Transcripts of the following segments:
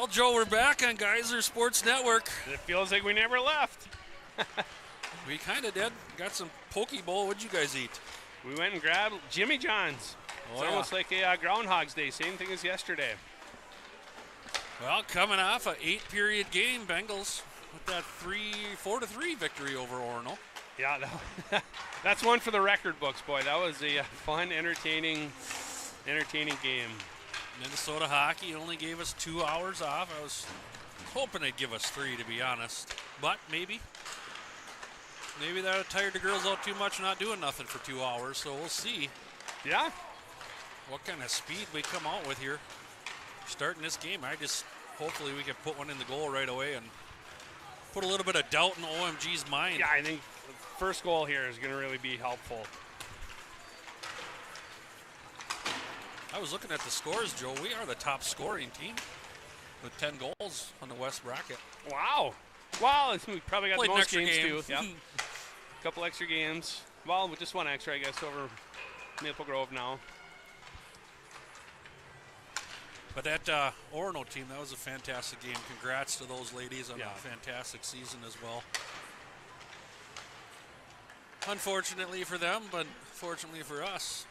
Well, Joe, we're back on Geyser Sports Network. It feels like we never left. We kind of did. Got some poke bowl. What'd you guys eat? We went and grabbed Jimmy John's. It's almost like a Groundhog's Day, same thing as yesterday. Well, coming off an 8-period game, Bengals with that 4-3 victory over Orono. Yeah, that's one for the record books, boy. That was a fun, entertaining game. Minnesota hockey only gave us 2 hours off. I was hoping they'd give us 3, to be honest. But maybe that tired the girls out too much not doing nothing for 2 hours. So we'll see. Yeah. What kind of speed we come out with here. Starting this game, hopefully we can put one in the goal right away and put a little bit of doubt in OMG's mind. Yeah, I think the first goal here is going to really be helpful. I was looking at the scores, Joe. We are the top scoring team with 10 goals on the West bracket. Wow. We probably got the most games too. Yeah. A couple extra games. Well, just one extra, I guess, over Maple Grove now. But that Orono team, that was a fantastic game. Congrats to those ladies on a fantastic season as well. Unfortunately for them, but fortunately for us,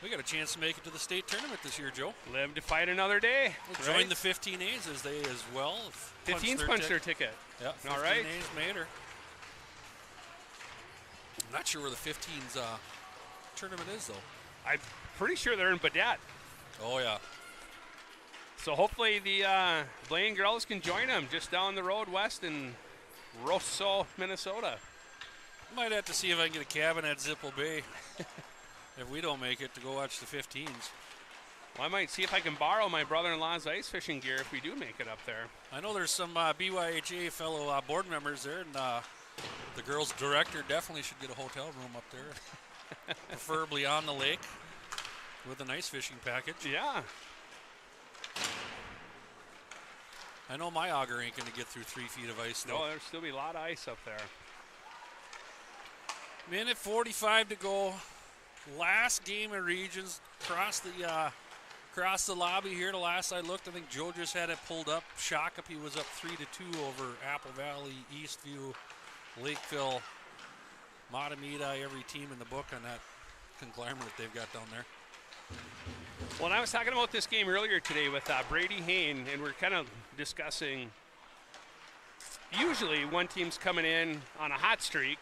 we got a chance to make it to the state tournament this year, Joe. Live to fight another day. We'll join the 15As as they as well. 15's punched their ticket. Yeah, all right. 15As made her. I'm not sure where the 15's tournament is, though. I'm pretty sure they're in Badet. Oh, yeah. So hopefully the Blaine girls can join them just down the road west in Rosso, Minnesota. Might have to see if I can get a cabin at Zipple Bay if we don't make it to go watch the 15s. Well, I might see if I can borrow my brother-in-law's ice fishing gear if we do make it up there. I know there's some BYHA fellow board members there, and the girls' director definitely should get a hotel room up there, preferably on the lake with an ice fishing package. Yeah. I know my auger ain't going to get through 3 feet of ice, though. No, there'll still be a lot of ice up there. Minute 45 to go. Last game of regions. Across the lobby here, the last I looked, I think Joe just had it pulled up. Shakopee was up 3-2 over Apple Valley, Eastview, Lakeville, Matamita, every team in the book on that conglomerate they've got down there. Well, and I was talking about this game earlier today with Brady Hain, and we're kind of discussing usually one team's coming in on a hot streak,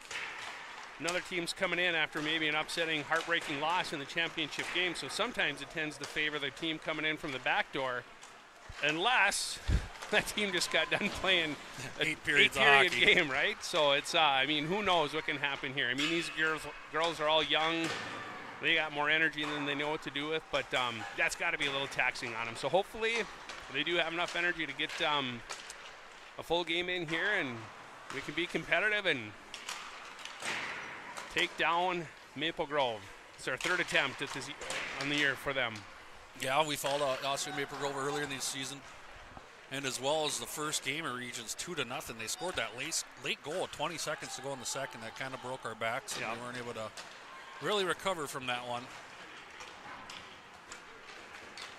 another team's coming in after maybe an upsetting, heartbreaking loss in the championship game, so sometimes it tends to favor the team coming in from the back door, unless that team just got done playing an 8-period game, right? So it's, who knows what can happen here. I mean, these girls are all young. They got more energy than they know what to do with, but that's got to be a little taxing on them. So hopefully they do have enough energy to get a full game in here, and we can be competitive and take down Maple Grove. It's our 3rd attempt at this on the year for them. Yeah, we followed Osseo Maple Grove earlier in the season, and as well as the first game of regions, 2-0. They scored that late goal with 20 seconds to go in the second. That kind of broke our backs, and we weren't able to really recover from that one.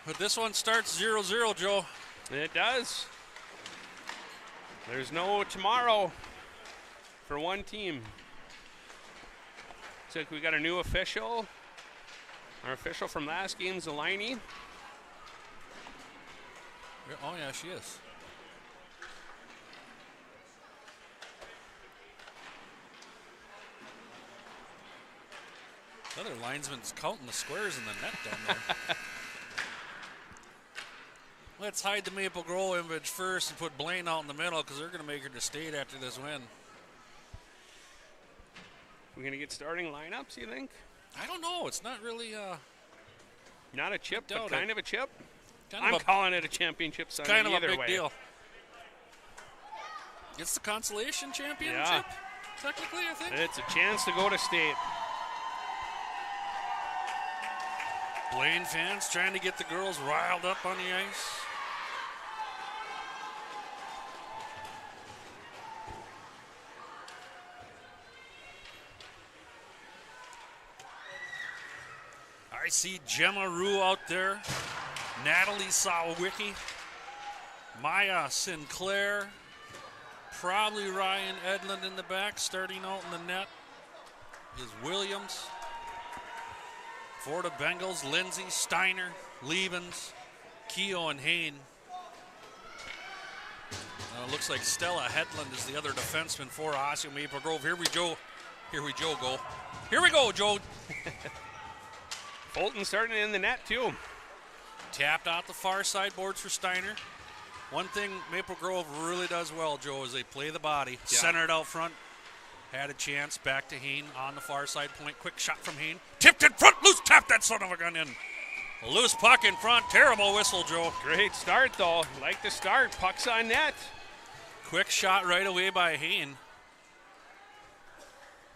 But this one starts 0-0, Joe. It does. There's no tomorrow for one team. Looks like we got a new official. Our official from last game's Eleni. Oh, yeah, she is. The other linesman's counting the squares in the net down there. Let's hide the Maple Grove image first and put Blaine out in the middle because they're going to make her to state after this win. We're going to get starting lineups, you think? I don't know. It's not really not a chip, but kind of a chip. I'm calling it a championship Sunday. Kind of a big way. deal. It's the consolation championship, technically, I think. It's a chance to go to state. Blaine fans trying to get the girls riled up on the ice. I see Gemma Rue out there, Natalie Sawicki, Maya Sinclair. Probably Ryan Edlund in the back. Starting out in the net is Williams. For the Bengals, Lindsay, Steiner, Liebens, Keogh, and Hain. Looks like Stella Hedlund is the other defenseman for Osseo Maple Grove. Here we go. Here we go, Joe. Fulton starting in the net, too. Tapped out the far side boards for Steiner. One thing Maple Grove really does well, Joe, is they play the body. Yeah. Centered out front. Had a chance. Back to Hain on the far side point. Quick shot from Hain. Tipped in front. Loose. Tapped that son of a gun in. A loose puck in front. Terrible whistle, Joe. Great start, though. Like the start. Puck's on net. Quick shot right away by Hain.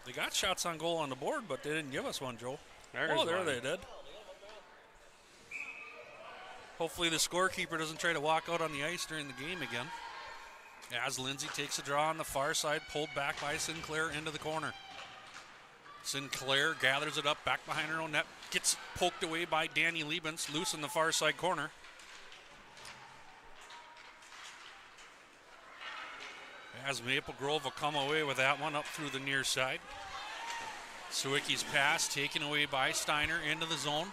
They got shots on goal on the board, but they didn't give us one, Joe. There they did. Hopefully the scorekeeper doesn't try to walk out on the ice during the game again. As Lindsay takes a draw on the far side, pulled back by Sinclair into the corner. Sinclair gathers it up back behind her own net, gets poked away by Danny Liebens, loose in the far side corner. As Maple Grove will come away with that one up through the near side. Sawicki's pass taken away by Steiner into the zone.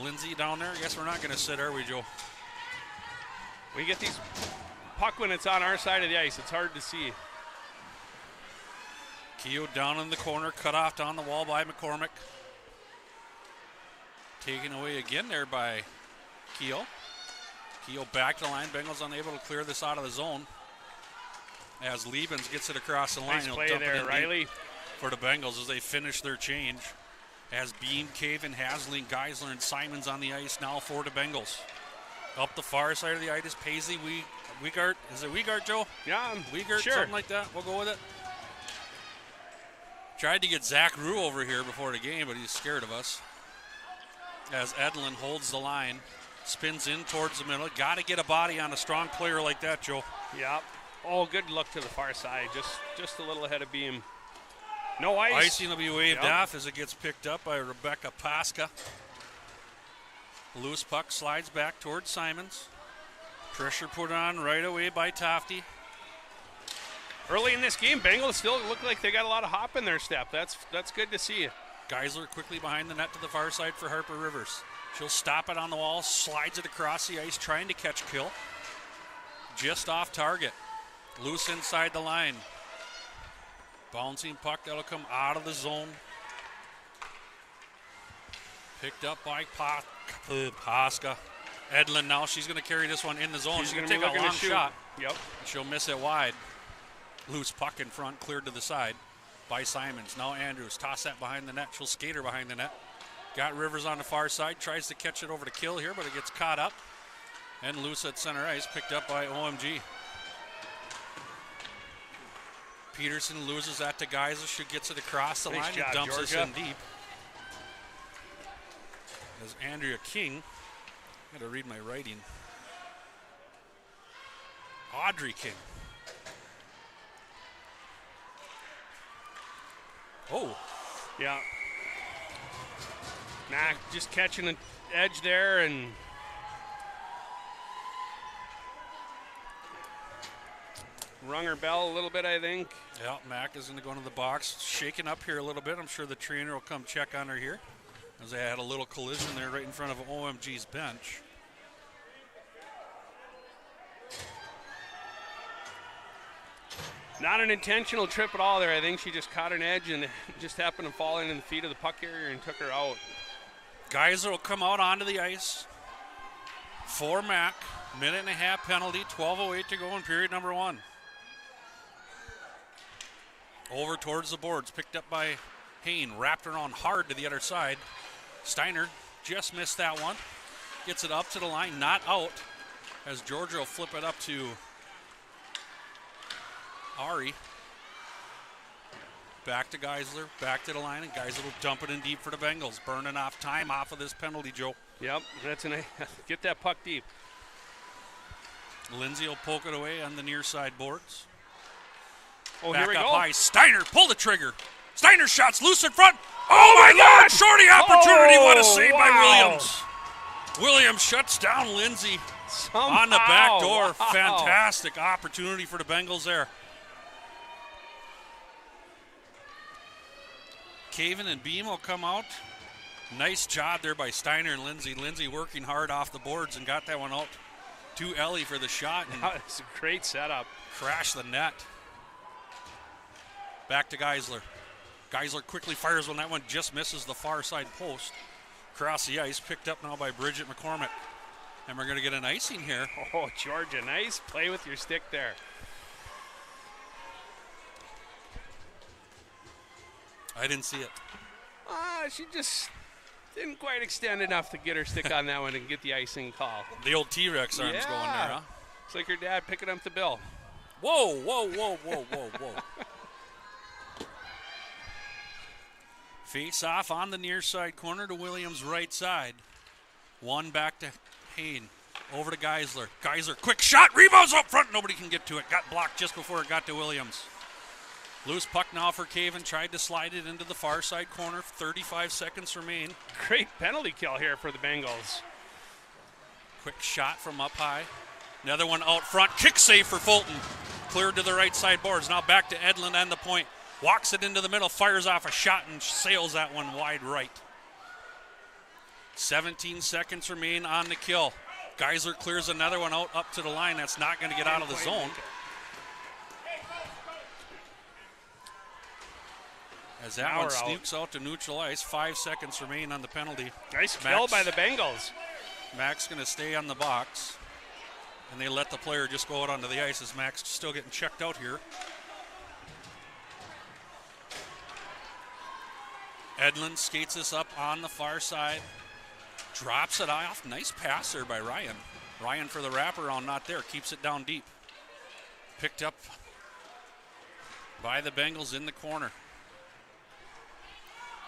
Lindsay down there. I guess we're not going to sit, are we, Joe? We get these puck when it's on our side of the ice. It's hard to see. Keogh down in the corner, cut off down the wall by McCormick. Taken away again there by Keogh. Keogh back to the line. Bengals unable to clear this out of the zone. As Liebens gets it across the line. Nice play there, Riley. For the Bengals as they finish their change. As Beam, Caven, Hasling, Geisler, and Simons on the ice now for the Bengals. Up the far side of the ice, Paisley, Wiegart. Is it Wiegart, Joe? Yeah, Wiegart, sure. Something like that. We'll go with it. Tried to get Zach Rue over here before the game, but he's scared of us. As Edlund holds the line, spins in towards the middle. Got to get a body on a strong player like that, Joe. Yep. Oh, good look to the far side. Just a little ahead of Beam. No ice. Icing will be waved off as it gets picked up by Rebecca Pasca. Loose puck slides back towards Simons. Pressure put on right away by Tofty. Early in this game, Bengals still look like they got a lot of hop in their step. That's good to see. Geisler quickly behind the net to the far side for Harper Rivers. She'll stop it on the wall, slides it across the ice, trying to catch kill. Just off target. Loose inside the line. Bouncing puck that'll come out of the zone. Picked up by Pasca. Edlund now, she's going to carry this one in the zone. She's going to take a long shot. Yep. She'll miss it wide. Loose puck in front, cleared to the side by Simons. Now Andrews, toss that behind the net. She'll skate her behind the net. Got Rivers on the far side, tries to catch it over to Kill here, but it gets caught up. And loose at center ice, picked up by OMG. Peterson loses that to Geisler. She gets it across the line and dumps this in deep. As Andrea King, I gotta read my writing. Audrey King. Oh. Yeah. Nah, just catching an edge there and rung her bell a little bit, I think. Yeah, Mac is going to go into the box. Shaking up here a little bit. I'm sure the trainer will come check on her here, as they had a little collision there right in front of OMG's bench. Not an intentional trip at all there. I think she just caught an edge and just happened to fall into the feet of the puck carrier and took her out. Geisler will come out onto the ice for Mac. Minute and a half penalty, 12:08 to go in period number one. Over towards the boards, picked up by Hain, wrapped around hard to the other side. Steiner just missed that one. Gets it up to the line, not out, as Georgia will flip it up to Ari. Back to Geisler, back to the line, and Geisler will dump it in deep for the Bengals. Burning off time off of this penalty, Joe. Yep, that's get that puck deep. Lindsay will poke it away on the near side boards. Oh, back here we up go. high. Steiner, pull the trigger. Steiner shots loose in front. Oh my God! Shorty opportunity. What a save by Williams. Williams shuts down Lindsay Somehow. on the back door. Wow. Fantastic opportunity for the Bengals there. Caven and Beam will come out. Nice job there by Steiner and Lindsay. Lindsay working hard off the boards and got that one out to Ellie for the shot. And That was a great setup. crashed the net. Back to Geisler. Geisler quickly fires when that one just misses the far side post. Across the ice, picked up now by Bridget McCormick. And we're going to get an icing here. Oh, Georgia, nice play with your stick there. I didn't see it. She just didn't quite extend enough to get her stick on that one and get the icing call. The old T-Rex arms going there, huh? It's like her dad picking up the bill. Whoa, whoa, whoa, whoa, whoa, whoa. Face off on the near side corner to Williams' right side. One back to Hain. Over to Geisler. Geisler, quick shot, rebounds up front. Nobody can get to it. Got blocked just before it got to Williams. Loose puck now for Caven. Tried to slide it into the far side corner. 35 seconds remain. Great penalty kill here for the Bengals. Quick shot from up high. Another one out front. Kick save for Fulton. Cleared to the right side boards. Now back to Edlin and the point. Walks it into the middle. Fires off a shot and sails that one wide right. 17 seconds remain on the kill. Geisler clears another one out up to the line. That's not going to get out of the zone. As that one snooks out to neutral ice. 5 seconds remain on the penalty. Nice kill by the Bengals. Max going to stay on the box. And they let the player just go out onto the ice as Max still getting checked out here. Edlin skates this up on the far side. Drops it off. Nice pass there by Ryan. Ryan for the wraparound, not there. Keeps it down deep. Picked up by the Bengals in the corner.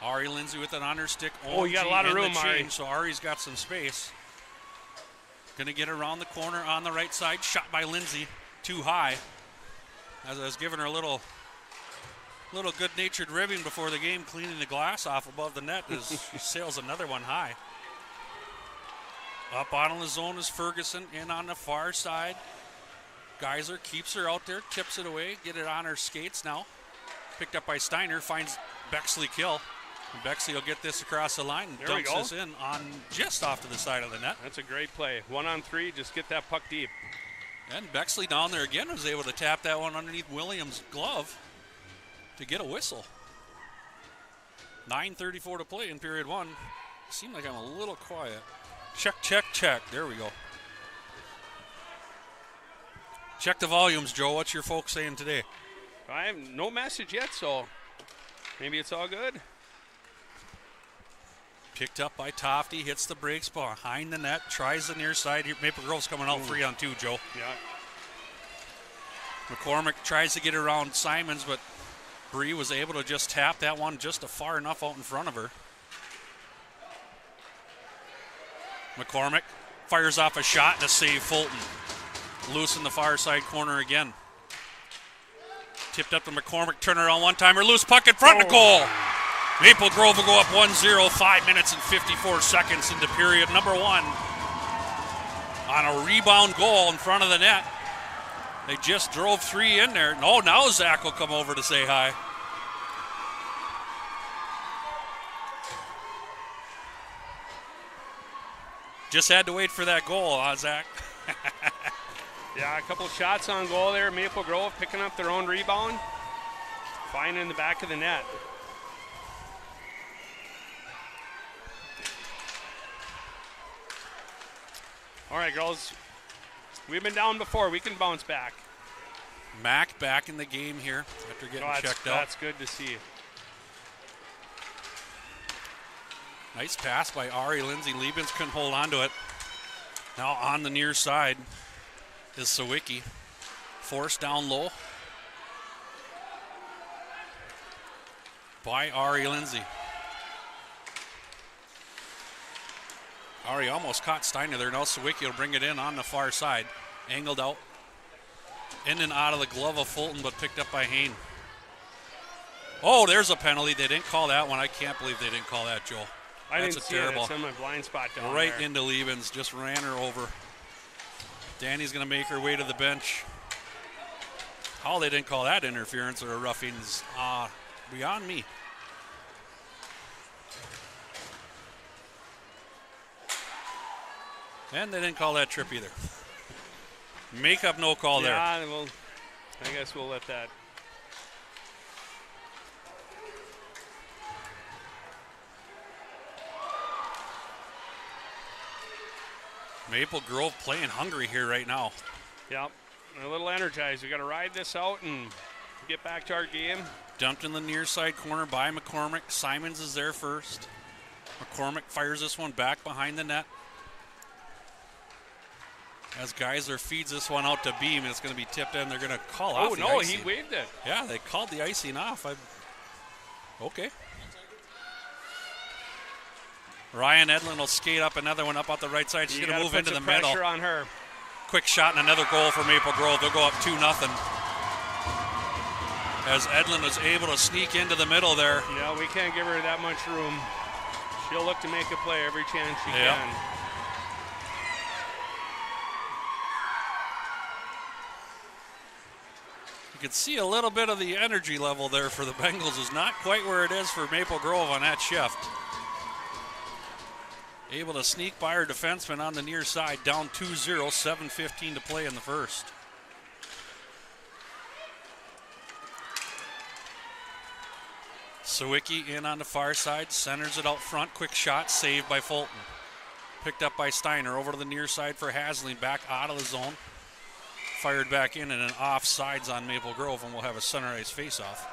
Ari Lindsay with an understick. Oh, you got a lot of room, Ari. So Ari's got some space. Going to get around the corner on the right side. Shot by Lindsay. Too high. As I was giving her a little good-natured ribbing before the game, cleaning the glass off above the net as she sails another one high. Up on the zone is Ferguson. In on the far side. Geisler keeps her out there. Tips it away. Get it on her skates now. Picked up by Steiner. Finds Bexley kill. And Bexley will get this across the line and dumps this in on just off to the side of the net. That's a great play. 1-on-3, just get that puck deep. And Bexley down there again was able to tap that one underneath Williams' glove to get a whistle. 9:34 to play in period one. Seemed like I'm a little quiet. Check, check, check. There we go. Check the volumes, Joe. What's your folks saying today? I have no message yet, so maybe it's all good. Picked up by Tofty, hits the brakes behind the net, tries the near side. Maple Grove's coming out 3-on-2, Joe. Yeah. McCormick tries to get around Simons, but Bree was able to just tap that one just far enough out in front of her. McCormick fires off a shot to save Fulton. Loose in the far side corner again. Tipped up to McCormick, turn around one-timer, loose puck in front of goal. Maple Grove will go up 1-0, 5 minutes and 54 seconds into period number one. On a rebound goal in front of the net. They just drove 3 in there. Oh, now Zach will come over to say hi. Just had to wait for that goal, huh, Zach? Yeah, a couple shots on goal there. Maple Grove picking up their own rebound. Finding the back of the net. All right, girls. We've been down before. We can bounce back. Mac back in the game here after getting checked out. That's good to see. Nice pass by Ari Lindsay. Liebens couldn't hold on to it. Now on the near side is Sawicki. Forced down low by Ari Lindsay. Ari almost caught Steiner there. Now Sawicki will bring it in on the far side. Angled out. In and out of the glove of Fulton, but picked up by Hain. Oh, there's a penalty. They didn't call that one. I can't believe they didn't call that, Joel. I That's didn't a see terrible. it. It's in my blind spot down Right there. into Liebens, just ran her over. Danny's going to make her way to the bench. How they didn't call that interference or a roughing is beyond me. And they didn't call that trip either. Makeup no call there. Yeah, well, I guess we'll let that. Maple Grove playing hungry here right now. Yep, a little energized. We got to ride this out and get back to our game. Dumped in the near side corner by McCormick. Simons is there first. McCormick fires this one back behind the net. As Geisler feeds this one out to Beam, it's going to be tipped in. They're going to call off the icing. He waved it. Yeah, they called the icing off. Okay. Ryan Edlin will skate up another one up out the right side. She's going to move into the middle. Pressure on her. Quick shot and another goal for Maple Grove. They'll go up 2-0. As Edlin was able to sneak into the middle there. Yeah, we can't give her that much room. She'll look to make a play every chance she can. You can see a little bit of the energy level there for the Bengals is not quite where it is for Maple Grove on that shift. Able to sneak by her defenseman on the near side, down 2-0, 7:15 to play in the first. Sawicki in on the far side, centers it out front, quick shot, saved by Fulton. Picked up by Steiner, over to the near side for Hasling, back out of the zone. Fired back in and an offsides on Maple Grove, and we'll have a center ice face-off.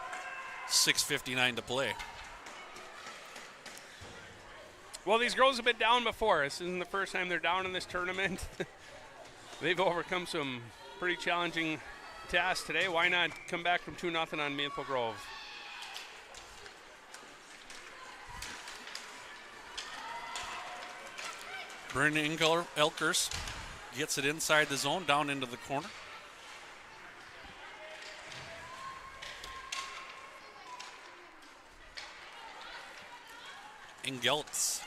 6:59 to play. Well, these girls have been down before. This isn't the first time they're down in this tournament. They've overcome some pretty challenging tasks today. Why not come back from 2-0 on Maple Grove? Brendan Elkers gets it inside the zone, down into the corner. Engeltz.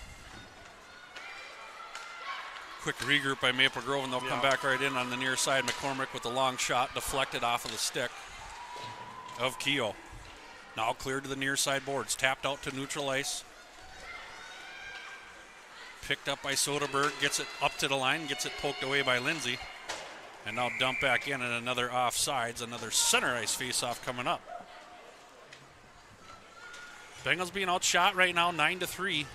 Quick regroup by Maple Grove, and they'll come back right in on the near side. McCormick with the long shot, deflected off of the stick of Keogh. Now cleared to the near side boards, tapped out to neutral ice. Picked up by Soderberg, gets it up to the line, gets it poked away by Lindsay. And now dumped back in and another offsides, another center ice face-off coming up. Bengals being outshot right now, 9-3.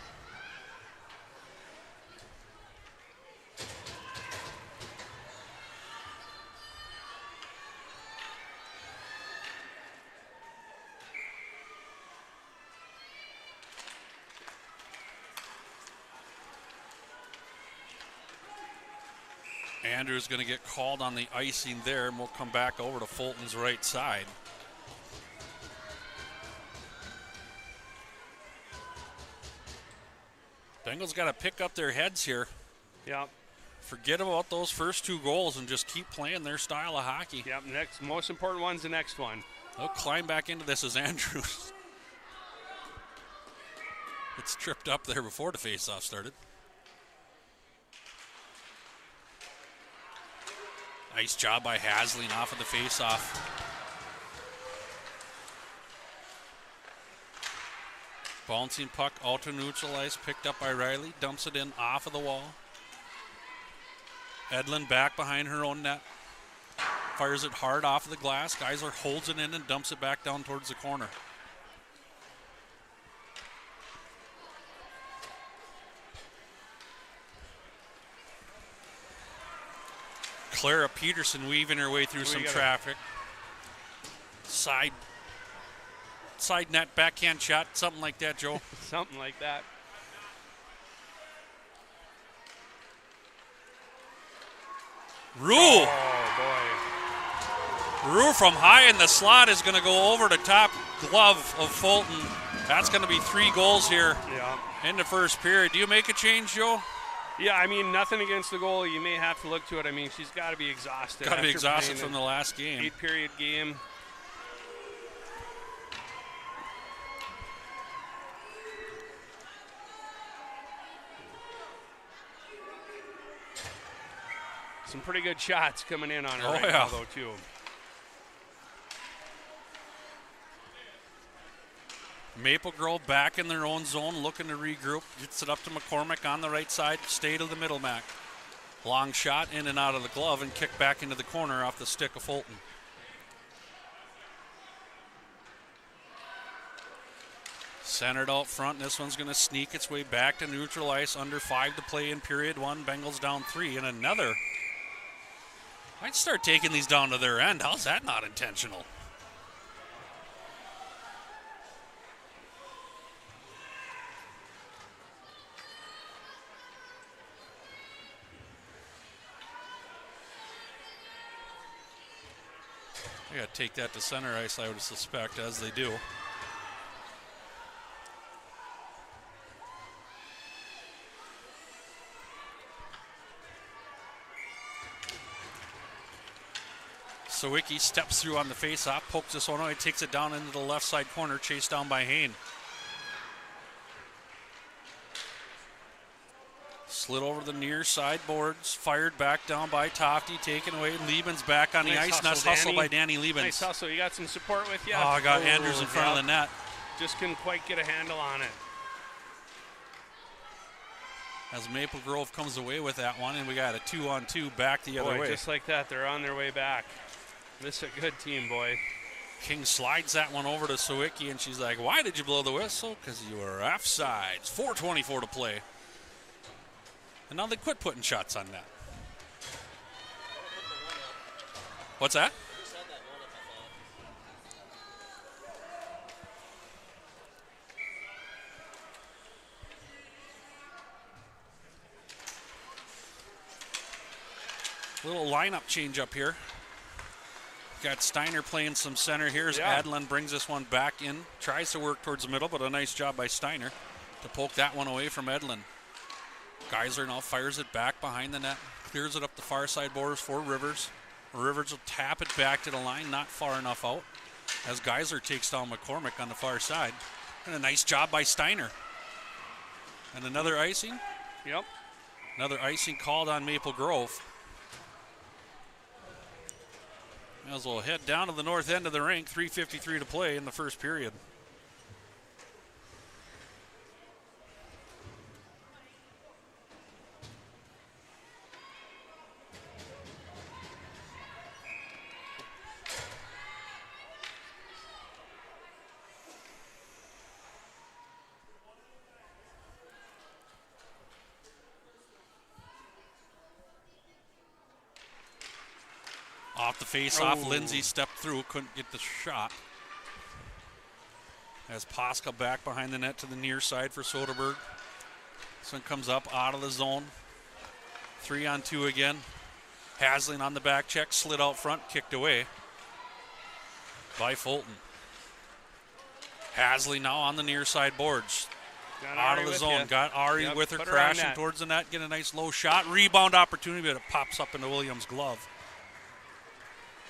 Andrew's going to get called on the icing there, and we'll come back over to Fulton's right side. Bengals got to pick up their heads here. Yep. Forget about those first two goals and just keep playing their style of hockey. Yep, next most important one's the next one. They'll climb back into this as Andrews. It's tripped up there before the face-off started. Nice job by Hasling off of the face-off. Bouncing puck out to neutral ice, picked up by Riley, dumps it in off of the wall. Edlin back behind her own net. Fires it hard off of the glass. Geisler holds it in and dumps it back down towards the corner. Clara Peterson weaving her way through some traffic. Side net backhand shot, something like that, Joe. Something like that. Rue. Oh, boy. Rue from high in the slot is going to go over the top glove of Fulton. That's going to be 3 goals here in the first period. Do you make a change, Joe? Yeah, I mean, nothing against the goal. You may have to look to it. I mean, she's got to be exhausted. Got to be exhausted from the last game. 8-period game. Some pretty good shots coming in on her right yeah. now, though, too. Maple Grove back in their own zone, looking to regroup. Gets it up to McCormick on the right side. Stay to the middle, Mac. Long shot in and out of the glove and kick back into the corner off the stick of Fulton. Centered out front. This one's going to sneak its way back to neutral ice. Under 5 to play in period 1. Bengals down 3. And another. I'd start taking these down to their end. How's that not intentional? I got to take that to center ice, I would suspect, as they do. Sawicki steps through on the faceoff, pokes this one away, takes it down into the left side corner, chased down by Hain. Slid over the near side boards, fired back down by Tofty, taken away. Liebens back on the ice. Nice hustle by Danny Liebens. Nice hustle. You got some support with you. Oh, I got Andrews in front of the net. Just couldn't quite get a handle on it. As Maple Grove comes away with that one, and we got a 2-on-2 back the other way. Just like that, they're on their way back. This is a good team, boy. King slides that one over to Sawicki, and she's like, why did you blow the whistle? Because you were offsides. 4:24 to play. And now they quit putting shots on net. What's that? Little lineup change up here. Got Steiner playing some center here as Adlin brings this one back in. Tries to work towards the middle, but a nice job by Steiner to poke that one away from Edlin. Geisler now fires it back behind the net. Clears it up the far side borders for Rivers. Rivers will tap it back to the line, not far enough out. As Geisler takes down McCormick on the far side. And a nice job by Steiner. And another icing. Yep. Another icing called on Maple Grove. As we'll head down to the north end of the rink, 3:53 to play in the first period. Off the face-off, Lindsay stepped through, couldn't get the shot. As Posca back behind the net to the near side for Soderberg. This one comes up out of the zone. 3-on-2 again. Hasling on the back check, slid out front, kicked away by Fulton. Hasley now on the near side boards. Out of the zone, got Ari with her, crashing towards the net, get a nice low shot. Rebound opportunity, but it pops up into Williams' glove.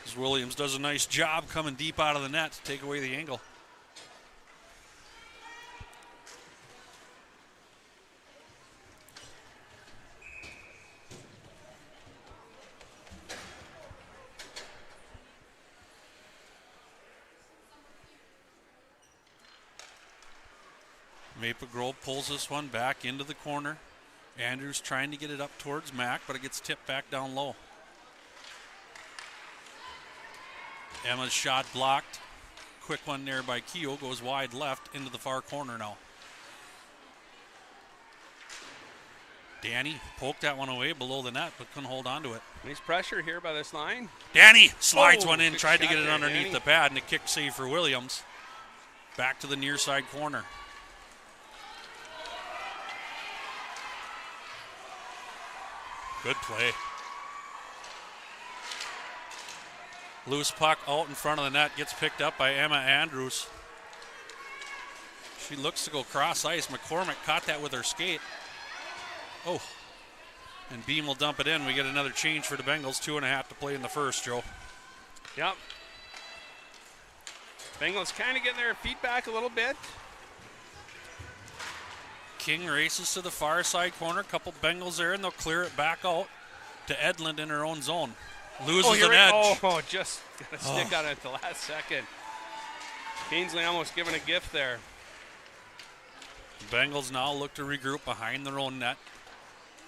As Williams does a nice job coming deep out of the net to take away the angle. Maple Grove pulls this one back into the corner. Andrews trying to get it up towards Mack, but it gets tipped back down low. Emma's shot blocked. Quick one there by Keogh, goes wide left into the far corner now. Danny poked that one away below the net, but couldn't hold on to it. Nice pressure here by this line. Danny slides one in, tried to get it underneath the pad, and a kick save for Williams. Back to the near side corner. Good play. Loose puck out in front of the net, gets picked up by Emma Andrews. She looks to go cross ice. McCormick caught that with her skate. Oh, and Beam will dump it in. We get another change for the Bengals. 2.5 to play in the first, Joe. Yep. Bengals kind of getting their feet back a little bit. King races to the far side corner. Couple Bengals there, and they'll clear it back out. to Edlund in her own zone. Loses an edge. Oh, just got a stick on it at the last second. Kingsley almost giving a gift there. Bengals now look to regroup behind their own net.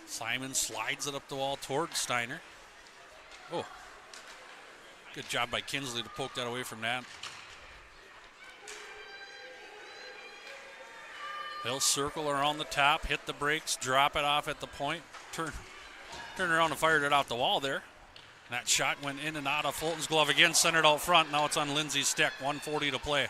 Simon slides it up the wall towards Steiner. Oh, good job by Kinsley to poke that away from that. They'll circle around the top, hit the brakes, drop it off at the point, turn around and fired it out the wall there. And that shot went in and out of Fulton's glove again, centered out front. Now it's on Lindsay's stick, 1:40 to play.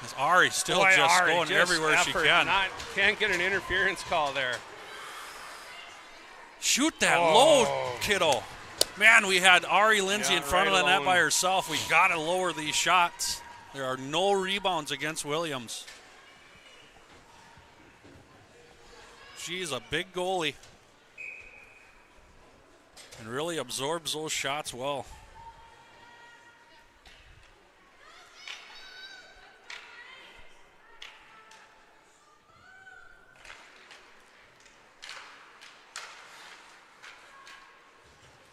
As Ari still going everywhere she can. Can't get an interference call there. Shoot that low, kiddo. Man, we had Ari Lindsay in front of the net by herself. We got to lower these shots. There are no rebounds against Williams. She's a big goalie and really absorbs those shots well.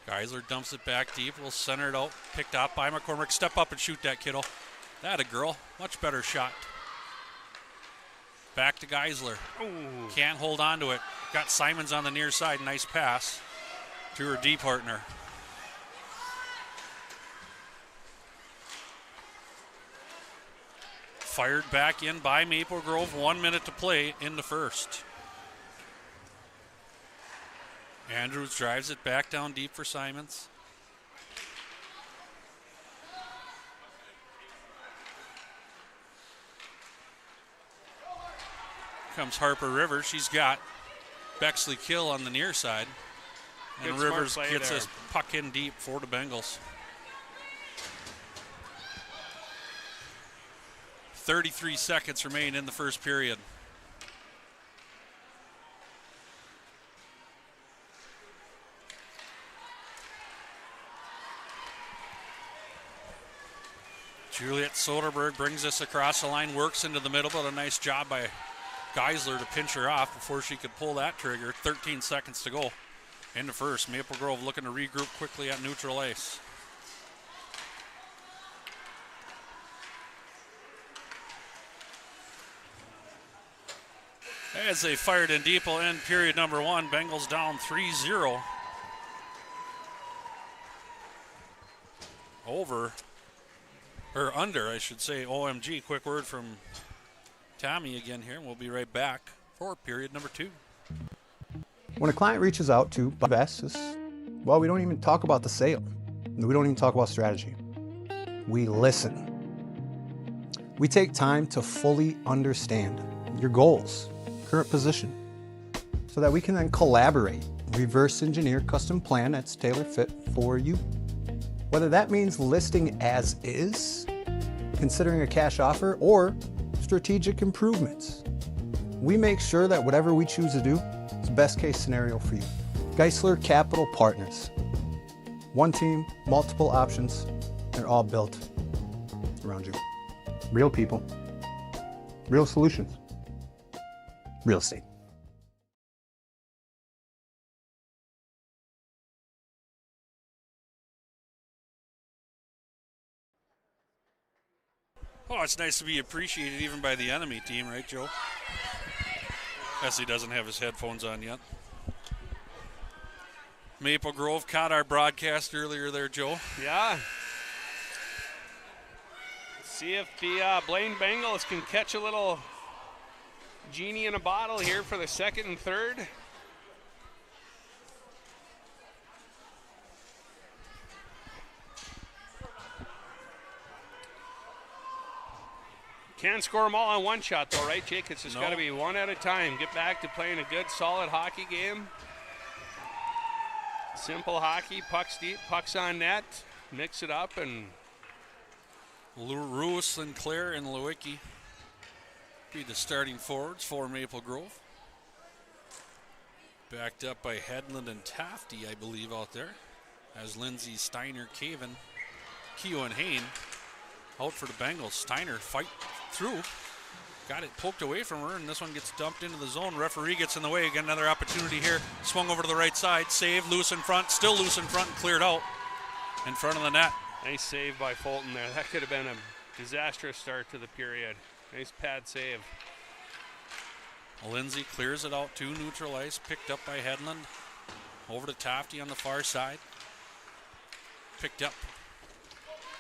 Geisler dumps it back deep. We'll center it out. Picked up by McCormick. Step up and shoot that, kiddo. That a girl. Much better shot. Back to Geisler. Ooh. Can't hold on to it. Got Simons on the near side. Nice pass to her D partner. Fired back in by Maple Grove. 1 minute to play in the first. Andrews drives it back down deep for Simons. Comes Harper Rivers. She's got Bexley Kill on the near side. And Good Rivers gets there. this puck in deep for the Bengals. 33 seconds remain in the first period. Juliet Soderberg brings this across the line, works into the middle, but a nice job by Geisler to pinch her off before she could pull that trigger. 13 seconds to go in the first. Maple Grove looking to regroup quickly at neutral ice. As they fired in deep, will end period number one. Bengals down 3-0. Under, I should say, OMG. Quick word from Tommy again here, and we'll be right back for period number two. When a client reaches out to invest, well, we don't even talk about the sale. We don't even talk about strategy. We listen. We take time to fully understand your goals, current position, so that we can then collaborate, reverse engineer custom plan that's tailor fit for you. Whether that means listing as is, considering a cash offer, or strategic improvements. We make sure that whatever we choose to do is the best case scenario for you. Geisler Capital Partners. One team, multiple options. They're all built around you. Real people, real solutions, real estate. Oh, it's nice to be appreciated even by the enemy team, right, Joe? He doesn't have his headphones on yet. Maple Grove caught our broadcast earlier there, Joe. Yeah. See if the Blaine Bengals can catch a little genie in a bottle here for the second and third. Can't score them all on one shot, though, right, Jake? It's just got to be one at a time. Get back to playing a good, solid hockey game. Simple hockey, pucks deep, pucks on net. Mix it up, and Rue, Sinclair, and Lewicki be the starting forwards for Maple Grove. Backed up by Hedlund and Tafty, I believe, out there. As Lindsay, Steiner, Caven, Keogh, and Hain out for the Bengals. Steiner fight through. got it poked away from her, and this one gets dumped into the zone. Referee gets in the way. Again, another opportunity here. Swung over to the right side. Save, loose in front. Still loose in front and cleared out in front of the net. Nice save by Fulton there. That could have been a disastrous start to the period. Nice pad save. Lindsay clears it out to neutral ice. Picked up by Hedlund. Over to Tofty on the far side. Picked up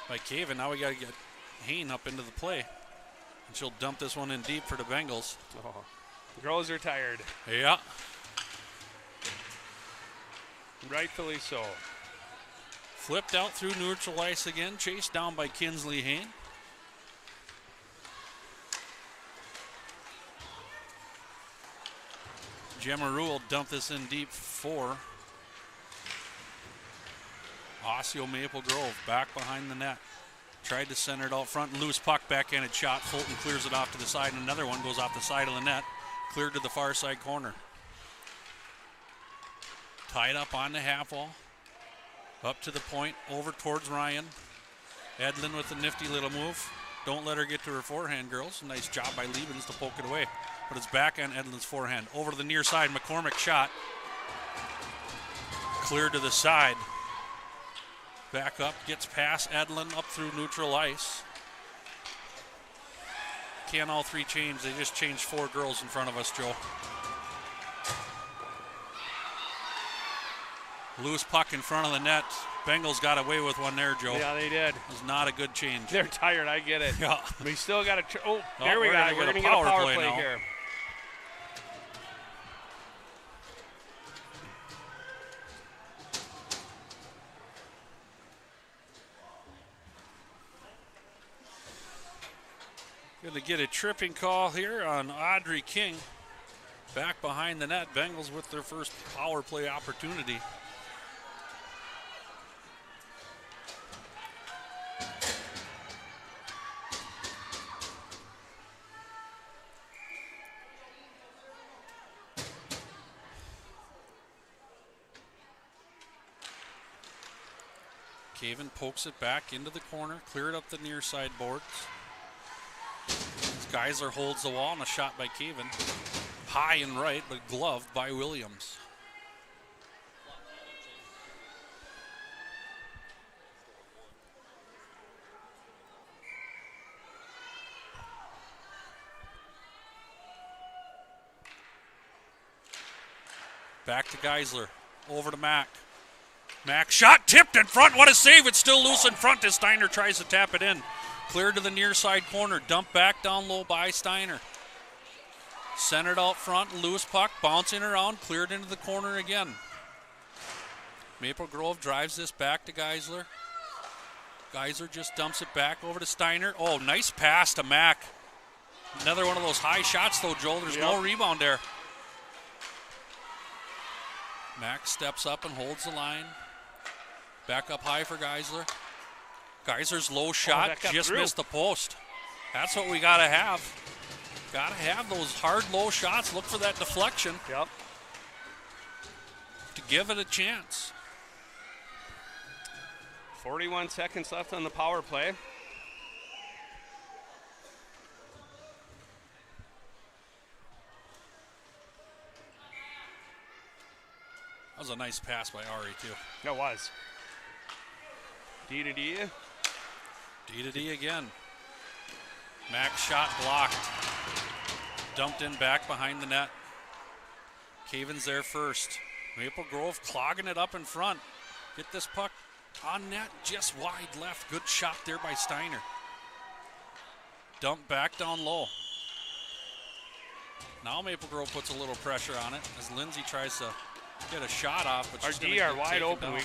by Caven. Now we got to get Hain up into the play. And she'll dump this one in deep for the Bengals. Oh, the girls are tired. Yeah. Rightfully so. Flipped out through neutral ice again. Chased down by Kinsley Hain. Gemma Rue will dump this in deep for Osseo Maple Grove. Back behind the net. Tried to center it out front. Loose puck, backhanded shot. Fulton clears it off to the side, and another one goes off the side of the net. Cleared to the far side corner. Tied up on the half wall. Up to the point, over towards Ryan. Edlin with a nifty little move. Don't let her get to her forehand, girls. Nice job by Liebens to poke it away. But it's back on Edlin's forehand. Over to the near side, McCormick shot. Cleared to the side. Back up, gets past Edlin up through neutral ice. Can't all three change. They just changed 4 girls in front of us, Joe. Loose puck in front of the net. Bengals got away with one there, Joe. Yeah, they did. It was not a good change. They're tired, I get it. Yeah. We still got to. Here we go. We're going to get a power play here. Going to get a tripping call here on Audrey King. Back behind the net. Bengals with their first power play opportunity. Caven pokes it back into the corner, cleared up the near side boards. Geisler holds the wall, and a shot by Caven. High and right, but gloved by Williams. Back to Geisler, over to Mack. Mack shot tipped in front. What a save. It's still loose in front as Steiner tries to tap it in. Cleared to the near side corner. Dumped back down low by Steiner. Centered out front. Loose puck. Bouncing around. Cleared into the corner again. Maple Grove drives this back to Geisler. Geisler just dumps it back over to Steiner. Oh, nice pass to Mack. Another one of those high shots though, Joel. There's no rebound there. Mack steps up and holds the line. Back up high for Geisler. Geisler's low shot just missed the post. That's what we got to have. Got to have those hard low shots. Look for that deflection. Yep. To give it a chance. 41 seconds left on the power play. That was a nice pass by Ari, too. That was. D to D. D to D again. Max shot blocked. Dumped in back behind the net. Caven's there first. Maple Grove clogging it up in front. Get this puck on net, just wide left. Good shot there by Steiner. Dump back down low. Now Maple Grove puts a little pressure on it as Lindsay tries to get a shot off, but our D are wide open. I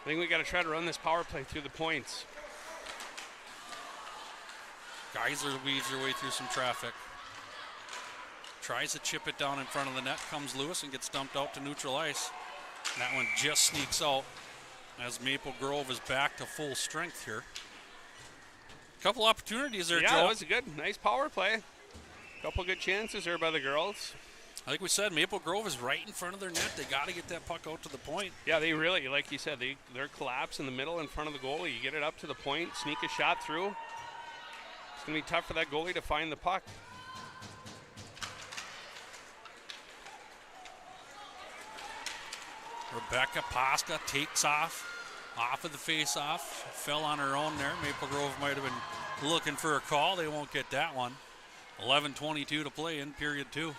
think we got to try to run this power play through the points. Geisler weaves her way through some traffic. Tries to chip it down in front of the net. Comes Lewis and gets dumped out to neutral ice. And that one just sneaks out as Maple Grove is back to full strength here. Couple opportunities there, Joe. Yeah, that was a good, nice power play. Couple good chances there by the girls. Like we said, Maple Grove is right in front of their net. They got to get that puck out to the point. Yeah, they really, like you said, they're collapsed in the middle in front of the goalie. You get it up to the point, sneak a shot through. It's going to be tough for that goalie to find the puck. Rebecca Pasca takes off of the face-off. Fell on her own there. Maple Grove might have been looking for a call. They won't get that one. 11:22 to play in period 2.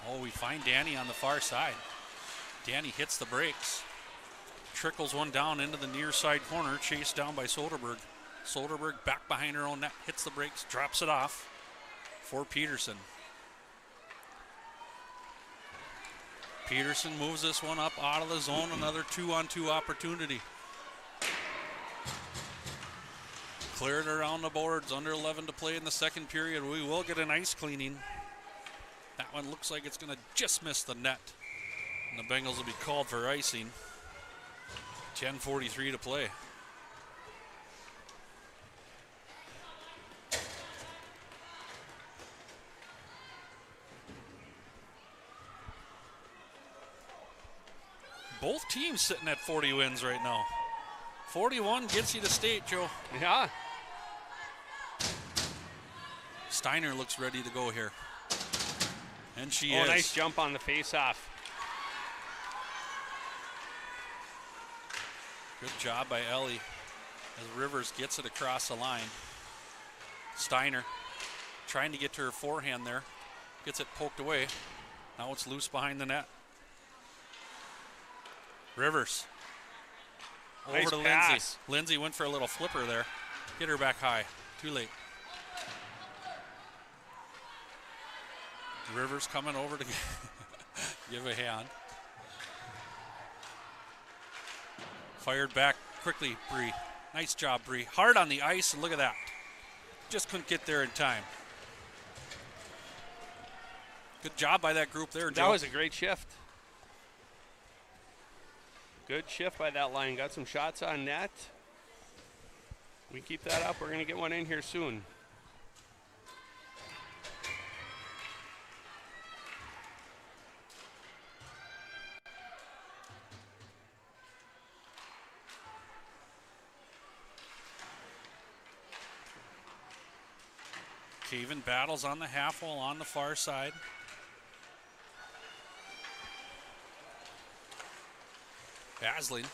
Oh, we find Danny on the far side. Danny hits the brakes. Trickles one down into the near side corner, chased down by Soderberg. Soderberg back behind her own net, hits the brakes, drops it off for Peterson. Peterson moves this one up out of the zone, another 2-on-2 opportunity. Cleared around the boards, under 11 to play in the second period. We will get an ice cleaning. That one looks like it's going to just miss the net. And the Bengals will be called for icing. 10:43 to play. Both teams sitting at 40 wins right now. 41 gets you to state, Joe. Yeah. Steiner looks ready to go here. And she is. is. Nice jump on the face-off. Good job by Ellie as Rivers gets it across the line. Steiner trying to get to her forehand there. Gets it poked away. Now it's loose behind the net. Rivers. Nice Over to pass. Lindsay. Lindsay went for a little flipper there. Get her back high. Too late. Rivers coming over to give a hand. Fired back quickly, Bree. Nice job, Bree. Hard on the ice, and look at that. Just couldn't get there in time. Good job by that group there, Joe. That was a great shift. Good shift by that line. Got some shots on net. We keep that up. We're going to get one in here soon. Caven battles on the half wall on the far side. Asling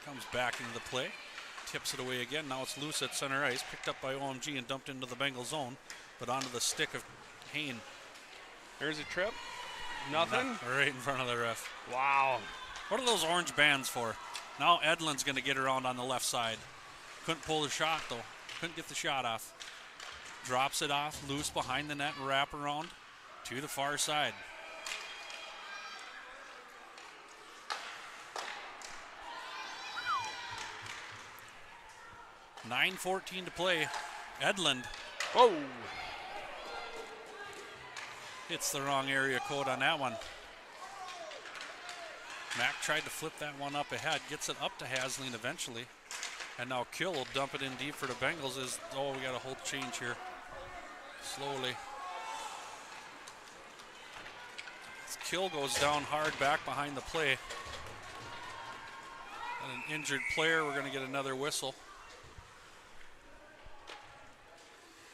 comes back into the play, tips it away again. Now it's loose at center ice, picked up by OMG and dumped into the Bengal zone, but onto the stick of Hain. There's a trip. Nothing? Right in front of the ref. Wow. What are those orange bands for? Now Edlin's going to get around on the left side. Couldn't pull the shot, though. Couldn't get the shot off. Drops it off, loose behind the net, wrap around to the far side. .9:14 to play. Edlund. Whoa. Hits the wrong area code on that one. Mack tried to flip that one up ahead, gets it up to Hasling eventually. And now Kill will dump it in deep for the Bengals. We got a whole change here. Slowly. As Kill goes down hard back behind the play. And an injured player, we're going to get another whistle.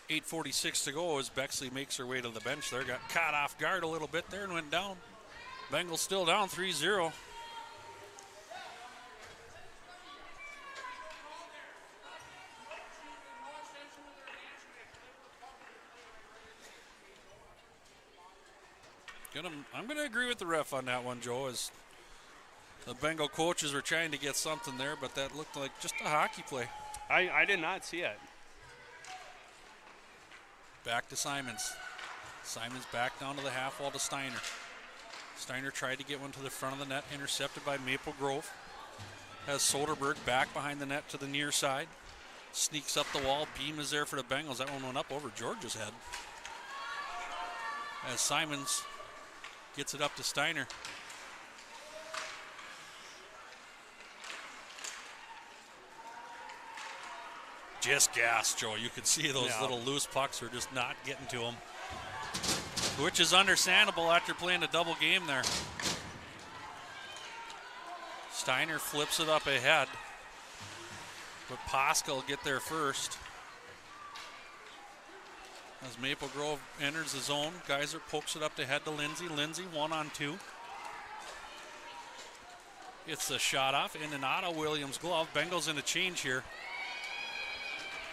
8:46 to go as Bexley makes her way to the bench there. Got caught off guard a little bit there and went down. Bengals still down 3-0. I'm going to agree with the ref on that one, Joe, as the Bengal coaches were trying to get something there, but that looked like just a hockey play. I did not see it. Back to Simons. Simons back down to the half wall to Steiner. Steiner tried to get one to the front of the net, intercepted by Maple Grove. Has Soderberg back behind the net to the near side. Sneaks up the wall. Beam is there for the Bengals. That one went up over Georgia's head. As Simons gets it up to Steiner. Just gas, Joe. You could see those little loose pucks were just not getting to him. Which is understandable after playing a double game there. Steiner flips it up ahead, but Posca will get there first. As Maple Grove enters the zone, Geyser pokes it up to head to Lindsay. Lindsay 1-on-2. It's a shot off in and out of Williams' glove. Bengals in a change here.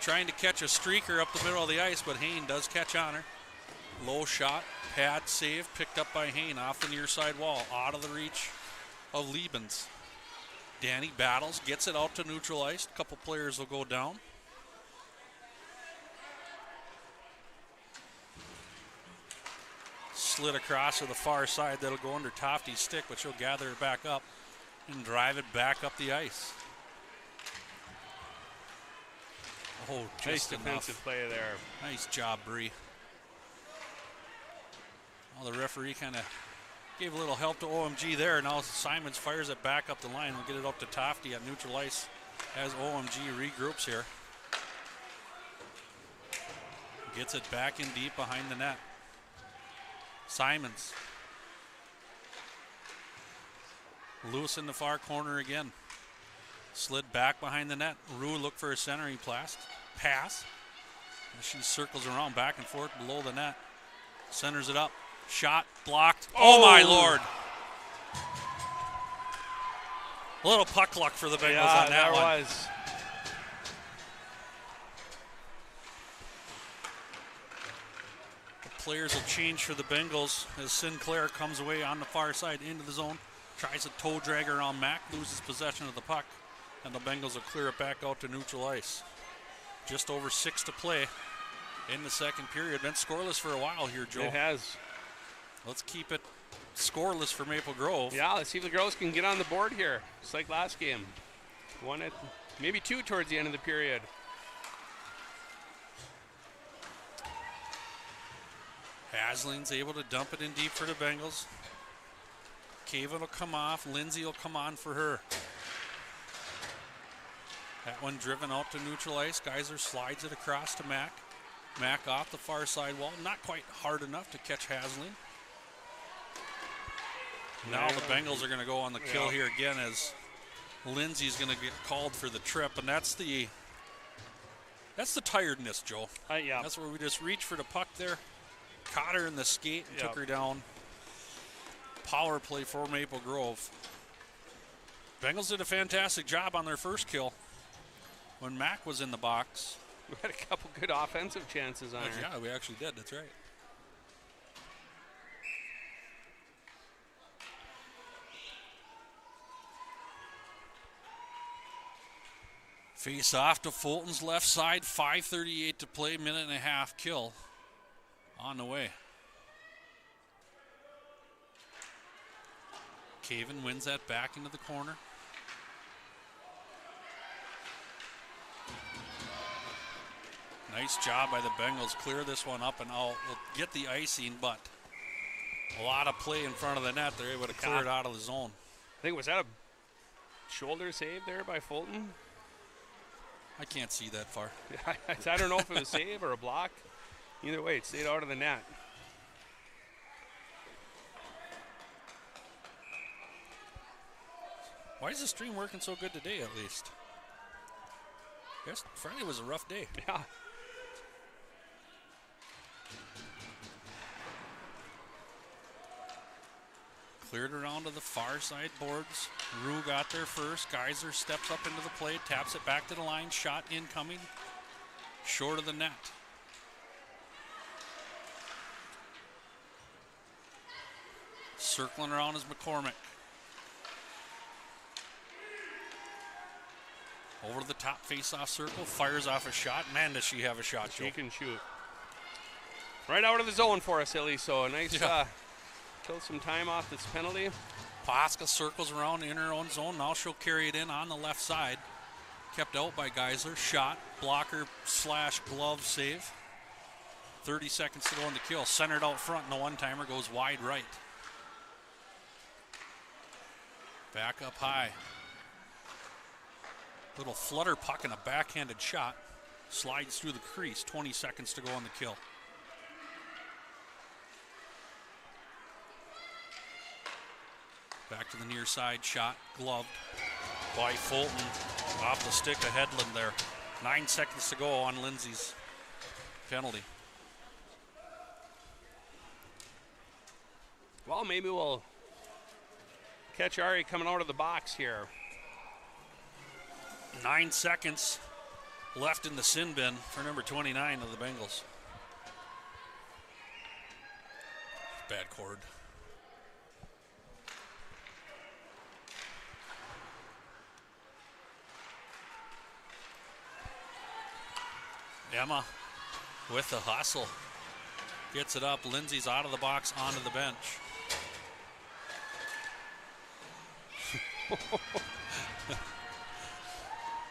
Trying to catch a streaker up the middle of the ice, but Hain does catch on her. Low shot, pad save, picked up by Hain off the near side wall, out of the reach of Liebens. Danny battles, gets it out to neutral ice. A couple players will go down. Slid across to the far side. That'll go under Tofty's stick, but she'll gather it back up and drive it back up the ice. Oh, just nice defensive play there. Nice job, Bree. Well, the referee kind of gave a little help to OMG there. Now Simons fires it back up the line. We'll get it up to Tofty at neutral ice as OMG regroups here. Gets it back in deep behind the net. Simons. Loose in the far corner again. Slid back behind the net. Rue looked for a centering pass. As she circles around back and forth below the net. Centers it up. Shot blocked. Oh my Lord. A little puck luck for the Bengals on that one. Was. Players will change for the Bengals as Sinclair comes away on the far side into the zone. Tries a toe drag around Mack, loses possession of the puck, and the Bengals will clear it back out to neutral ice. Just over 6 to play in the second period. Been scoreless for a while here, Joe. It has. Let's keep it scoreless for Maple Grove. Yeah, let's see if the girls can get on the board here. Just like last game. One at maybe two towards the end of the period. Hasling's able to dump it in deep for the Bengals. Caven will come off. Lindsay will come on for her. That one driven out to neutral ice. Geyser slides it across to Mack. Mack off the far side wall. Not quite hard enough to catch Hasling. Now the Bengals are going to go on the kill here again as Lindsay's going to get called for the trip. And that's the tiredness, Joe. Yeah. That's where we just reached for the puck there. Caught her in the skate and took her down. Power play for Maple Grove. Bengals did a fantastic job on their first kill when Mack was in the box. We had a couple good offensive chances on her. Yeah, we actually did. That's right. Face off to Fulton's left side. 5:38 to play. Minute and a half kill on the way. Caven wins that back into the corner. Nice job by the Bengals. Clear this one up and out. We'll get the icing, but a lot of play in front of the net. They're able to clear it out of the zone. I think, was that a shoulder save there by Fulton? I can't see that far. I don't know if it was a save or a block. Either way, it stayed out of the net. Why is the stream working so good today, at least? Yes, Friday was a rough day. Yeah. Cleared around to the far side boards. Rue got there first. Geyser steps up into the play, taps it back to the line. Shot incoming. Short of the net. Circling around is McCormick. Over to the top face-off circle. Fires off a shot. Man, does she have a shot, Joe. She can shoot. Right out of the zone for us, Illy. So a nice kill some time off this penalty. Posca circles around in her own zone. Now she'll carry it in on the left side. Kept out by Geisler. Shot, blocker / glove save. 30 seconds to go in the kill. Centered out front, and the one-timer goes wide right. Back up high. Little flutter puck and a backhanded shot. Slides through the crease. 20 seconds to go on the kill. Back to the near side, shot gloved by Fulton. Off the stick of Headland there. 9 seconds to go on Lindsay's penalty. Well, maybe we'll catch Ari coming out of the box here. 9 seconds left in the sin bin for number 29 of the Bengals. Bad cord. Emma with the hustle. Gets it up. Lindsay's out of the box onto the bench.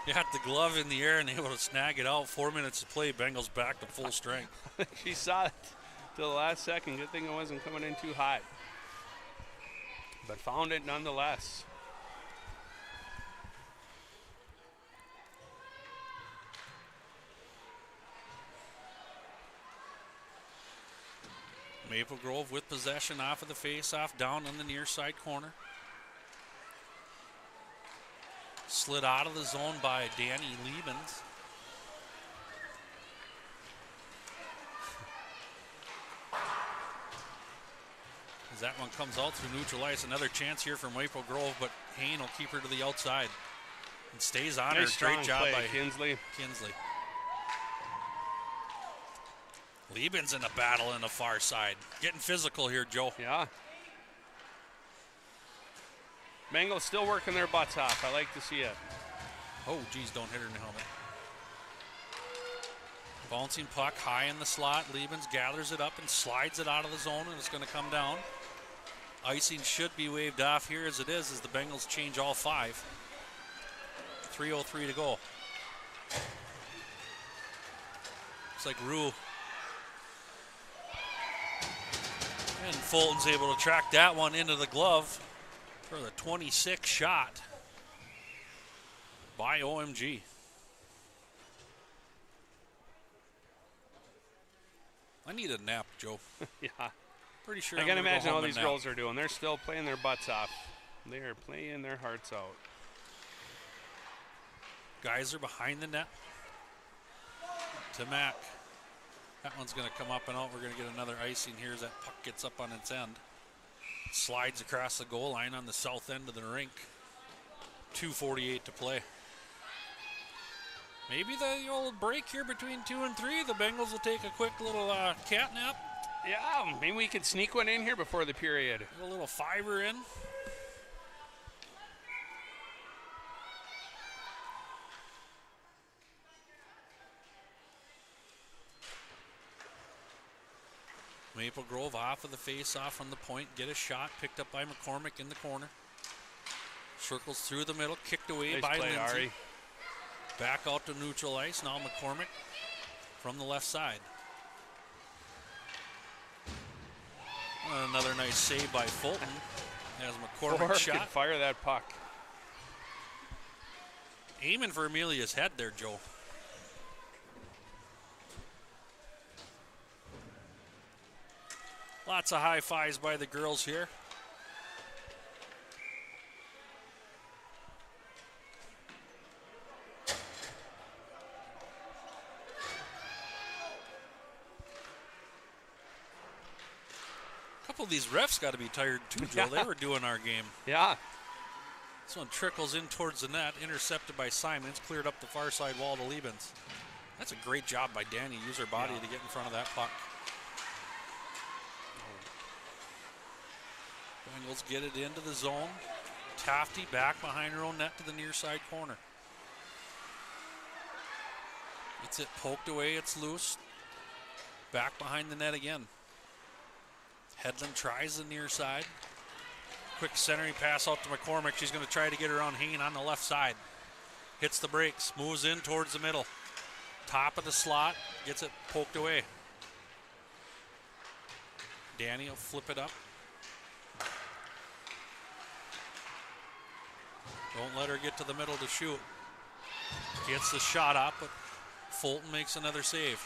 Got the glove in the air and able to snag it out. 4 minutes to play. Bengals back to full strength. She saw it till the last second. Good thing it wasn't coming in too high. But found it nonetheless. Maple Grove with possession off of the face-off, down on the near side corner. Slid out of the zone by Danny Liebens. As that one comes out through neutral ice, another chance here from Maple Grove, but Hain will keep her to the outside and stays on her. Great job by Kinsley. Liebens in a battle in the far side. Getting physical here, Joe. Yeah. Bengals still working their butts off. I like to see it. Oh, geez, don't hit her in the helmet. Bouncing puck high in the slot. Liebens gathers it up and slides it out of the zone, and it's going to come down. Icing should be waved off here as it is, as the Bengals change all 5. 3:03 to go. Looks like Rue. And Fulton's able to track that one into the glove for the 26 shot by OMG. I need a nap, Joe. Yeah. Pretty sure I I'm can gonna go imagine home all and these nap. girls are doing. They're still playing their butts off. They are playing their hearts out. Guys are behind the net to Mac. That one's going to come up and out. We're going to get another icing here as that puck gets up on its end. Slides across the goal line on the south end of the rink. 2:48 to play. Maybe the old break here between 2 and 3. The Bengals will take a quick little cat nap. Yeah, maybe we could sneak one in here before the period. Get a little fiver in. Maple Grove off of the face-off from the point. Get a shot. Picked up by McCormick in the corner. Circles through the middle. Kicked away Nice by play, Lindsay. Ari. Back out to neutral ice. Now McCormick from the left side. Another nice save by Fulton. As McCormick shot. Can fire that puck. Aiming for Amelia's head there, Joe. Lots of high fives by the girls here. A couple of these refs got to be tired too, Joe. They were doing our game. Yeah. This one trickles in towards the net, intercepted by Simons, cleared up the far side wall to Liebens. That's a great job by Danny. Use her body to get in front of that puck. Bengals get it into the zone. Tafty back behind her own net to the near side corner. Gets it poked away, it's loose. Back behind the net again. Headland tries the near side. Quick centering pass out to McCormick. She's going to try to get around Hain on the left side. Hits the brakes, moves in towards the middle. Top of the slot, gets it poked away. Danny will flip it up. Don't let her get to the middle to shoot. Gets the shot up, but Fulton makes another save.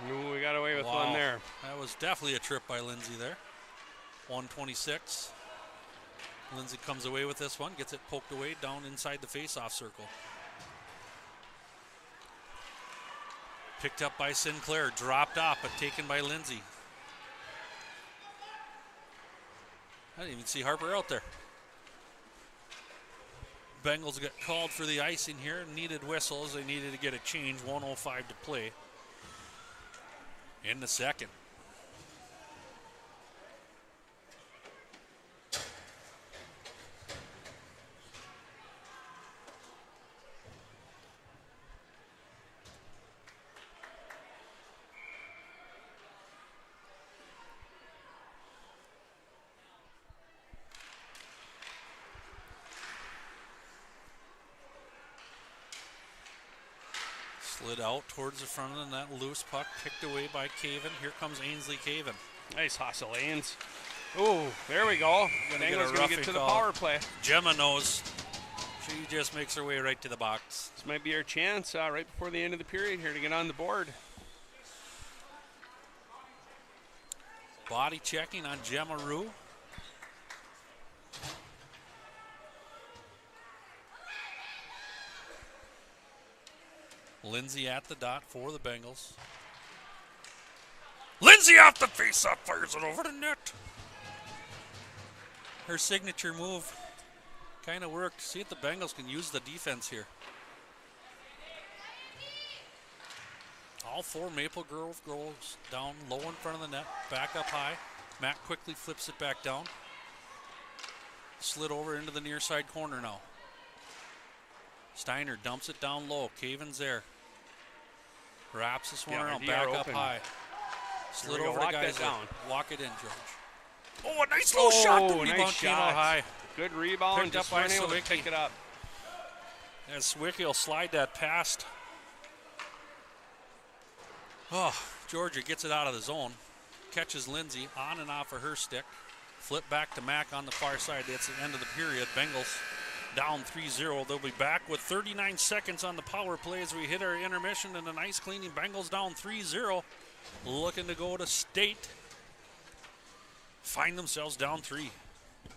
Ooh, we got away with one there. That was definitely a trip by Lindsay there. 126. Lindsay comes away with this one, gets it poked away down inside the face-off circle. Picked up by Sinclair, dropped off, but taken by Lindsay. I didn't even see Harper out there. Bengals got called for the icing here, needed whistles. They needed to get a change, 1:05 to play in the second. Slid out towards the front of the net, loose puck picked away by Caven. Here comes Ainsley Caven. Nice hustle, Ains. Oh, there we go. Bengals going to get to the power play. Gemma knows. She just makes her way right to the box. This might be our chance right before the end of the period here to get on the board. Body checking on Gemma Rue. Lindsay at the dot for the Bengals. Lindsay off the face-off, fires it over the net. Her signature move kind of worked. See if the Bengals can use the defense here. All four Maple Grove goes down low in front of the net, back up high. Matt quickly flips it back down. Slid over into the near side corner now. Steiner dumps it down low. Caven's there. Wraps this one around, back up high. Slid over the guys down. Walk it in, George. Oh, a nice little shot to nice shot. High. Good rebound. Picked just up by able to pick it up. And Swicky will slide that past. Oh, Georgia gets it out of the zone. Catches Lindsay on and off of her stick. Flip back to Mac on the far side. That's the end of the period. Bengals down 3-0. They'll be back with 39 seconds on the power play as we hit our intermission, and a nice cleaning. Bengals down 3-0. Looking to go to state. Find themselves down 3.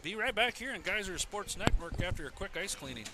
Be right back here on Geyser Sports Network after a quick ice cleaning.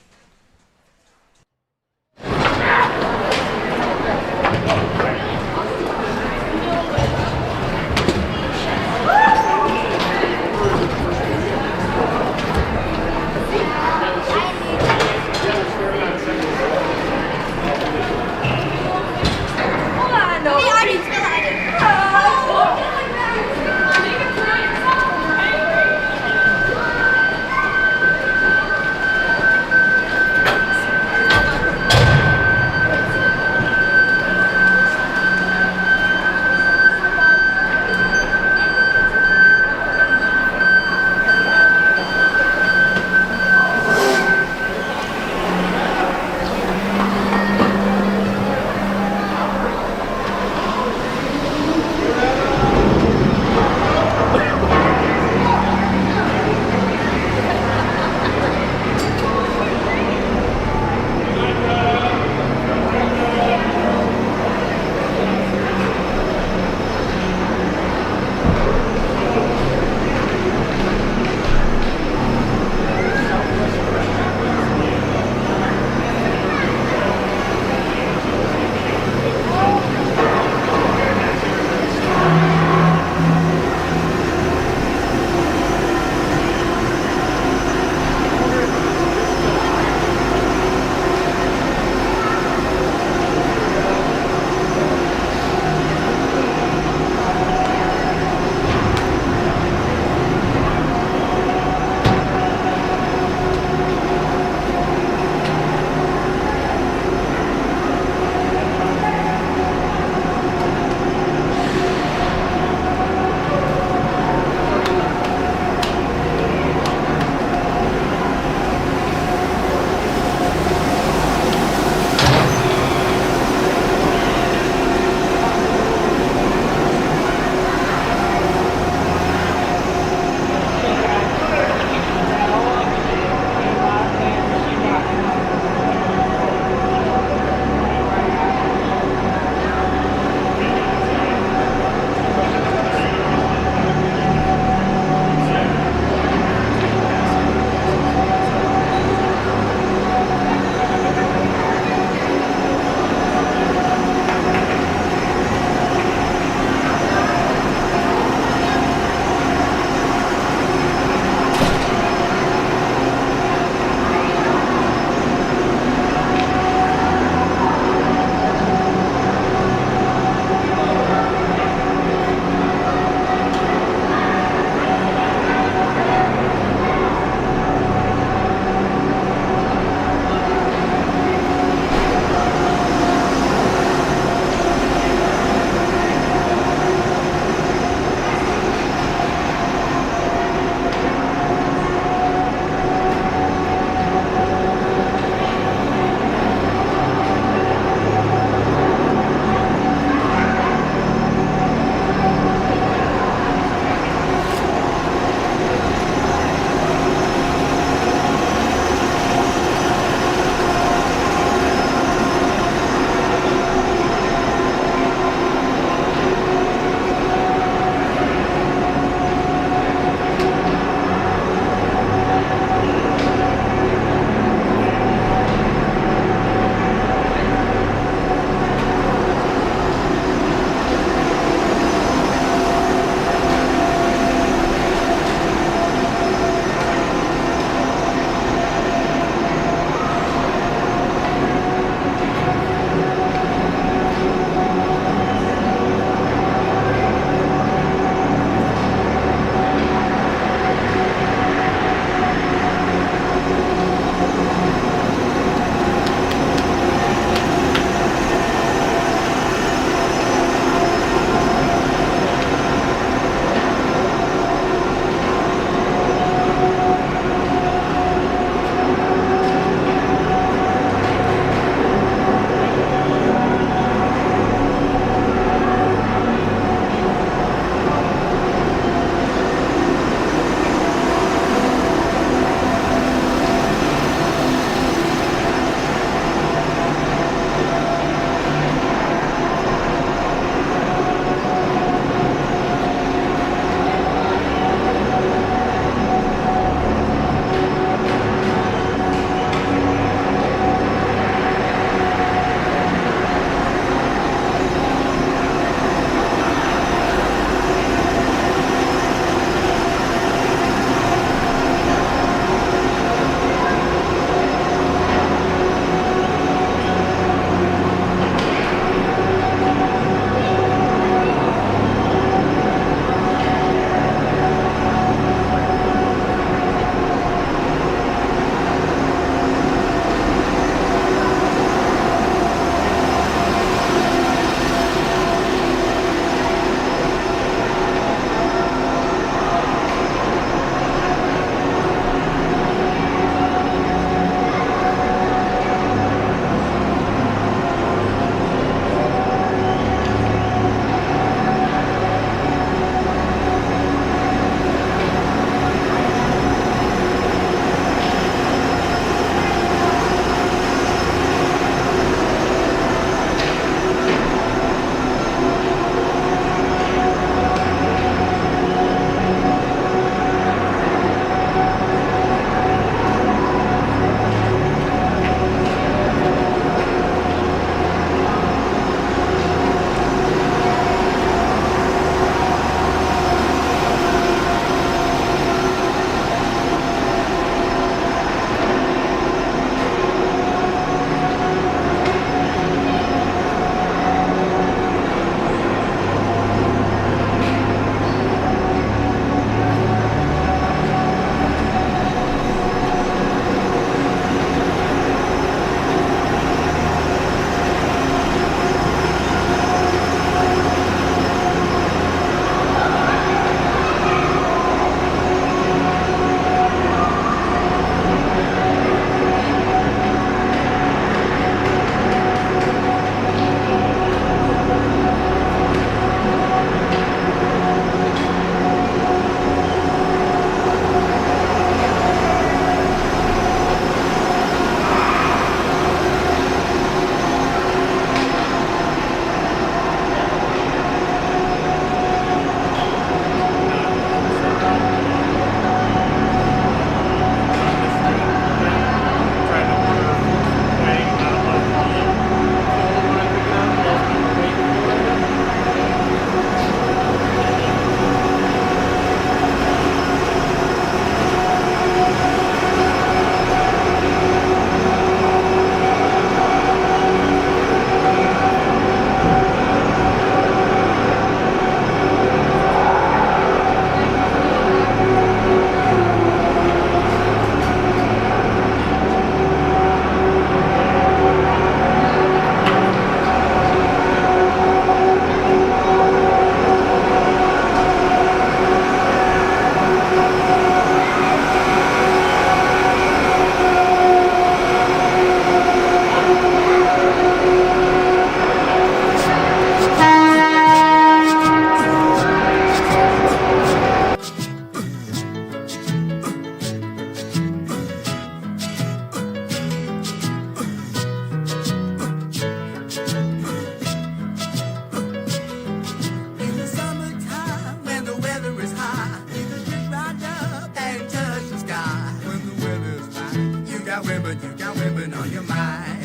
you got women on your mind.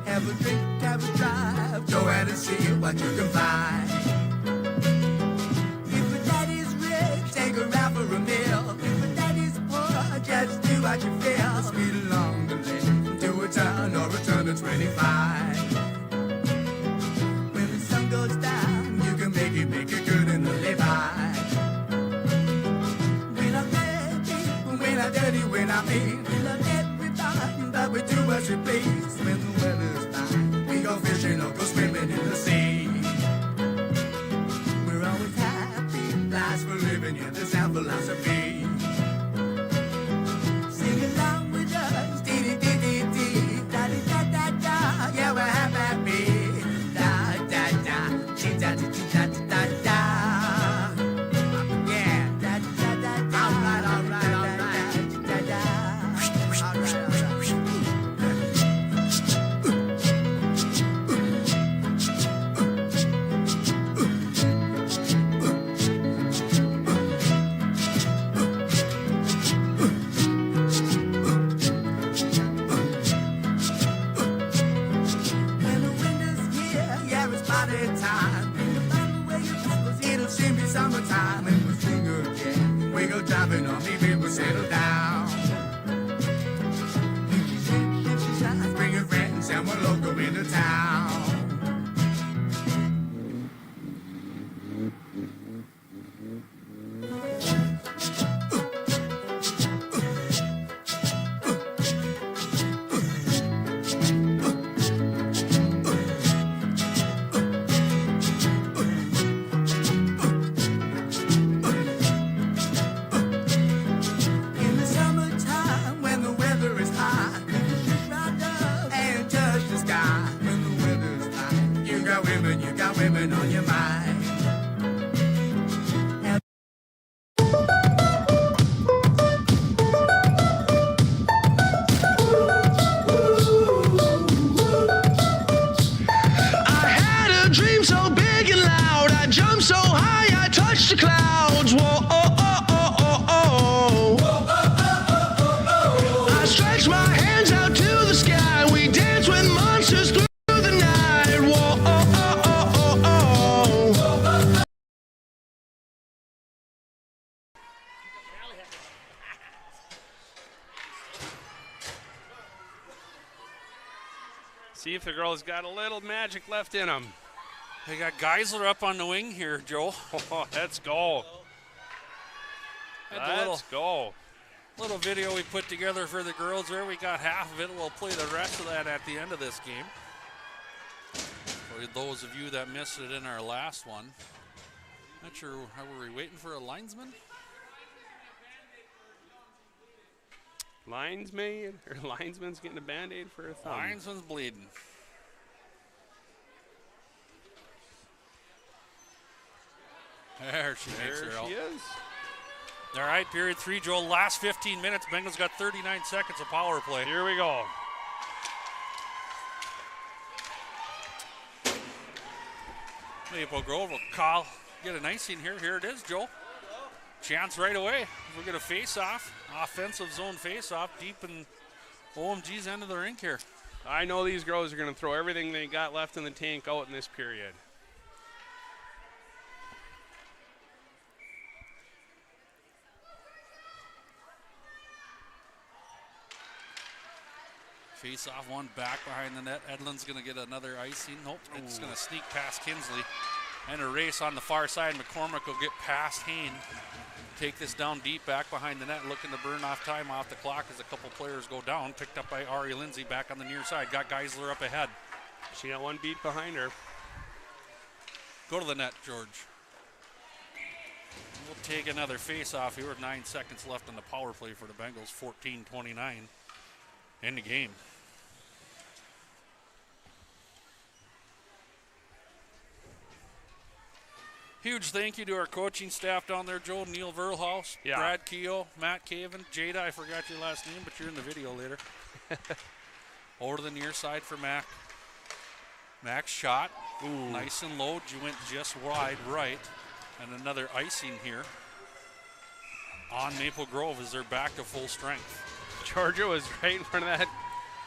Have a drink, have a drive, go out and see what you can find. If your daddy's rich, take her out for a meal. If your daddy's poor, just do what you feel. Speed along the lane, do a turn or a turn to 25. When the sun goes down, you can make it good in the lay-by. When I'm ready, when I'm dirty, when I mean, we love everybody, but we do as we please. When the weather's fine, we go fishing or go swimming in the sea. We're always happy, life's for living, yeah, that's our philosophy. Sing along with us, dee-dee-dee-dee-dee, da-dee-da-da-da, yeah, we're happy. Da-da-da, dee-da-dee-da-da-da-da. Yeah, da-da-da-da, all right, all right, all right, da-da-da. All right, all right. When the winter's here, yeah, it's party time. When you find where your troubles, it'll soon be summertime. And we'll sing again. We go driving on, maybe we'll settle down. Bring your friends and we'll all go into town. In the summertime, when the weather is hot, we can just ride up and touch the sky. When the weather's fine, you got women on your mind. I had a dream so big and loud. I jumped so high, I touched the clouds. Whoa, oh, oh, oh, oh, oh. I stretched my hands out to the sky. We danced with monsters through the night. Whoa, oh, oh, oh, oh, oh. See if the girls got a little magic left in them. They got Geisler up on the wing here, Joe. Oh, let's go. Had the Let's go. little video we put together for the girls there. We got half of it. We'll play the rest of that at the end of this game. For those of you that missed it in our last one. Not sure, were we waiting for a linesman? Linesman's getting a Band-Aid for a thumb. Linesman's bleeding. There she makes There her out. she is. All right, period 3, Joel. Last 15 minutes. Bengals got 39 seconds of power play. Here we go. Maple Grove will call, get an icing here. Here it is, Joel. Chance right away. We're going to face off. Offensive zone face off deep in OMG's end of the rink here. I know these girls are going to throw everything they got left in the tank out in this period. Face off one back behind the net. Edlund's going to get another icing. Nope, it's going to sneak past Kinsley. And a race on the far side. McCormick will get past Hain. Take this down deep back behind the net. Looking to burn off time off the clock as a couple players go down. Picked up by Ari Lindsay back on the near side. Got Geisler up ahead. She got one beat behind her. Go to the net, George. We'll take another face off here with 9 seconds left on the power play for the Bengals. 14-29 in the game. Huge thank you to our coaching staff down there, Joe. Neil Verlhaus, Yeah. Brad Keogh, Matt Caven, Jada, I forgot your last name, but you're in the video later. Over to the near side for Mac. Mac's shot. Ooh. Nice and low. You went just wide right. And another icing here on Maple Grove as they're back to full strength. Georgia was right in front of that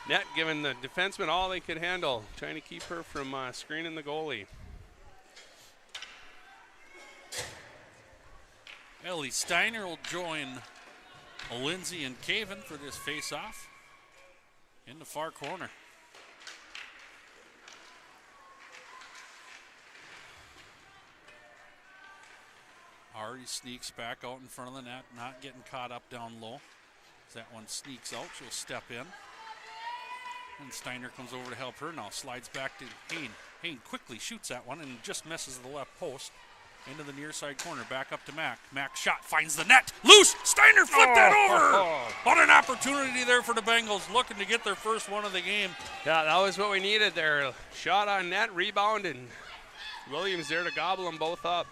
net, giving the defenseman all they could handle, trying to keep her from screening the goalie. Ellie Steiner will join Lindsay and Caven for this face-off in the far corner. Already sneaks back out in front of the net, not getting caught up down low. As that one sneaks out, she'll step in. And Steiner comes over to help her now. Slides back to Hain. Hain quickly shoots that one and just misses the left post. Into the near side corner, back up to Mac. Mac shot, finds the net. Loose! Steiner flipped that over! What an opportunity there for the Bengals, looking to get their first one of the game. Yeah, that was what we needed there. Shot on net, rebound, and Williams there to gobble them both up.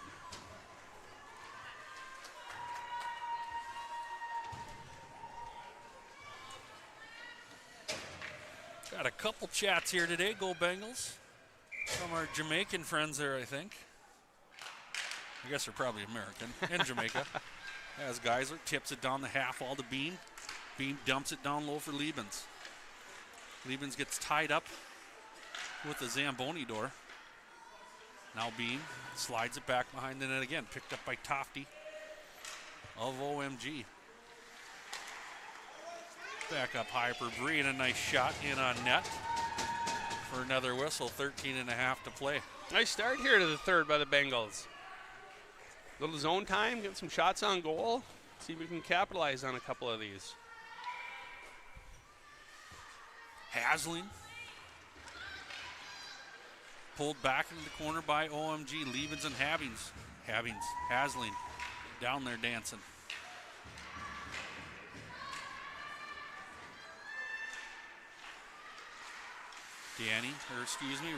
Got a couple chats here today. Go Bengals. From our Jamaican friends there, I think. I guess they're probably American in Jamaica. As Geisler tips it down the half wall to Beam. Beam dumps it down low for Liebens. Liebens gets tied up with the Zamboni door. Now Beam slides it back behind the net again. Picked up by Tofty of OMG. Back up high for Bree, and a nice shot in on net for another whistle. 13.5 to play. Nice start here to the third by the Bengals. Little zone time, get some shots on goal. See if we can capitalize on a couple of these. Hasling pulled back into the corner by OMG. Liebens and Hasling down there dancing.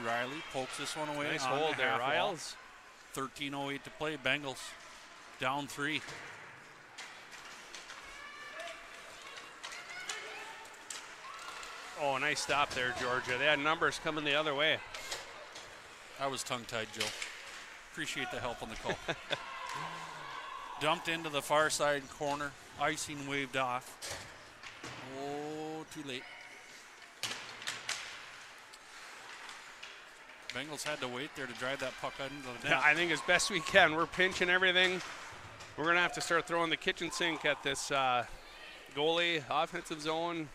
Riley pokes this one away. Nice hold there, Riles. 13:08 to play. Bengals down 3. Oh, nice stop there, Georgia. They had numbers coming the other way. I was tongue-tied, Joe. Appreciate the help on the call. Dumped into the far side corner. Icing waved off. Oh, too late. Bengals had to wait there to drive that puck into the net. Yeah, I think as best we can. We're pinching everything. We're going to have to start throwing the kitchen sink at this goalie offensive zone.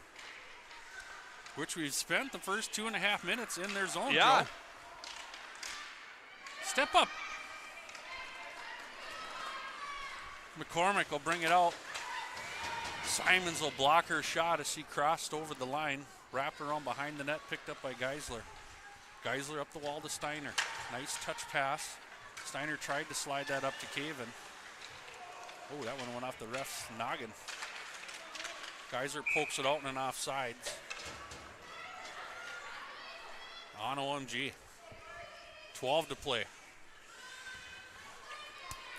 Which we've spent the first 2.5 minutes in their zone, yeah. Joe. Step up. McCormick will bring it out. Simons will block her shot as she crossed over the line. Wrapped around behind the net, picked up by Geisler. Geisler up the wall to Steiner. Nice touch pass. Steiner tried to slide that up to Caven. Oh, that one went off the ref's noggin. Geisler pokes it out in an offside. On OMG. 12 to play.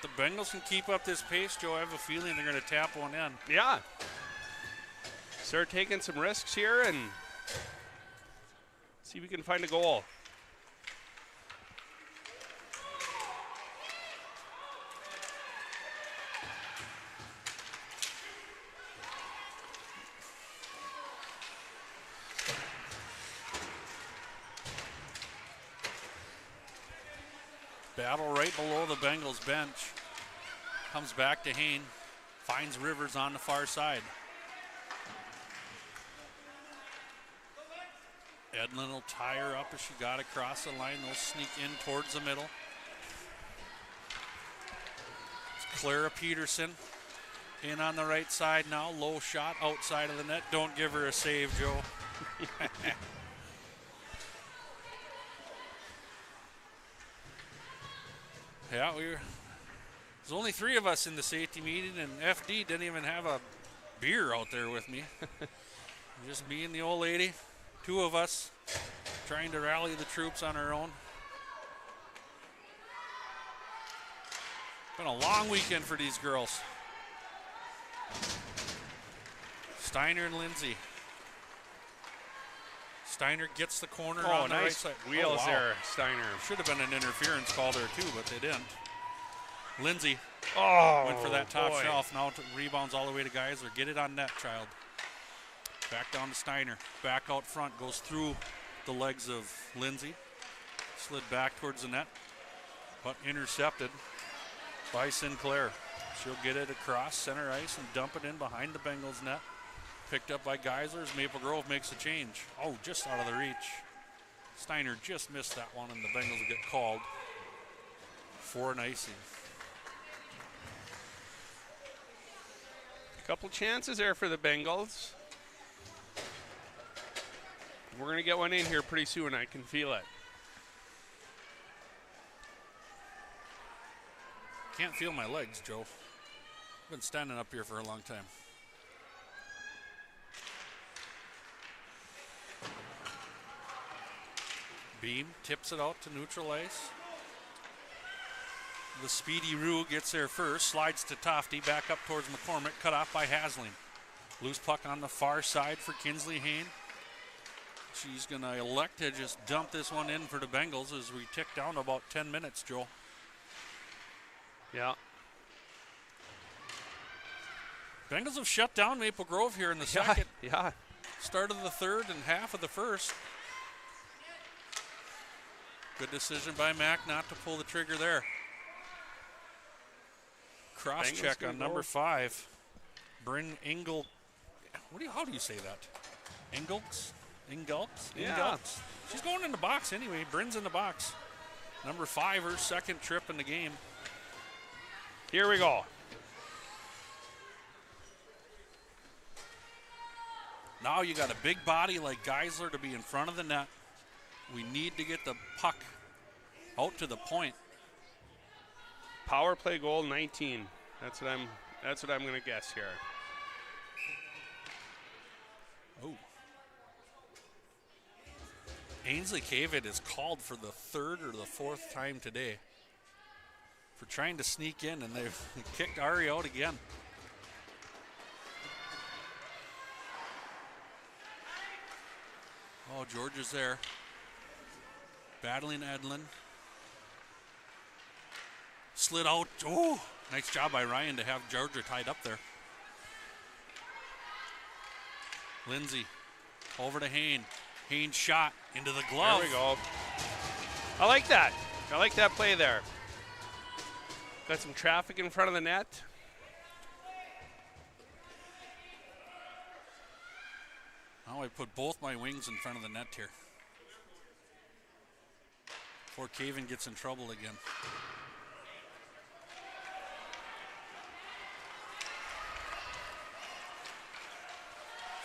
The Bengals can keep up this pace, Joe. I have a feeling they're going to tap one in. Yeah. Start taking some risks here and see if we can find a goal. Battle right below the Bengals bench. Comes back to Hain. Finds Rivers on the far side. Edlin will tie her up as she got across the line. They'll sneak in towards the middle. It's Clara Peterson in on the right side now. Low shot outside of the net. Don't give her a save, Joe. Yeah, there's only 3 of us in the safety meeting, and FD didn't even have a beer out there with me. Just me and the old lady. 2 of us trying to rally the troops on our own. Been a long weekend for these girls. Steiner and Lindsay. Steiner gets the corner on the right side. Wheels there, Steiner. Should have been an interference call there too, but they didn't. Lindsay went for that top shelf. Now rebounds all the way to Geisler. Get it on net, child. Back down to Steiner. Back out front. Goes through the legs of Lindsay. Slid back towards the net. But intercepted by Sinclair. She'll get it across center ice and dump it in behind the Bengals net. Picked up by Geisler's. Maple Grove makes a change. Oh, just out of the reach. Steiner just missed that one, and the Bengals will get called for an icing. A couple chances there for the Bengals. We're going to get one in here pretty soon. I can feel it. Can't feel my legs, Joe. I've been standing up here for a long time. Beam tips it out to neutral ice. The speedy Rue gets there first, slides to Tofty, back up towards McCormick, cut off by Hasling. Loose puck on the far side for Kinsley Hain. She's going to elect to just dump this one in for the Bengals as we tick down to about 10 minutes, Joel. Yeah. Bengals have shut down Maple Grove here in the second. Yeah. Start of the third and half of the first. Good decision by Mack not to pull the trigger there. Cross check on number 5. Bryn Engel. How do you say that? Engels? Yeah. Ingulks? She's going in the box anyway. Bryn's in the box. Number 5, her second trip in the game. Here we go. Now you got a big body like Geisler to be in front of the net. We need to get the puck out to the point. Power play goal 19. That's what I'm going to guess here. Oh. Ainsley Cavid is called for the third or the fourth time today for trying to sneak in, and they've kicked Ari out again. Oh, George is there. Battling Edlin. Slid out. Oh, nice job by Ryan to have Georgia tied up there. Lindsay over to Hain. Hain shot into the glove. There we go. I like that. I like that play there. Got some traffic in front of the net. Now I put both my wings in front of the net here. Before Caven gets in trouble again.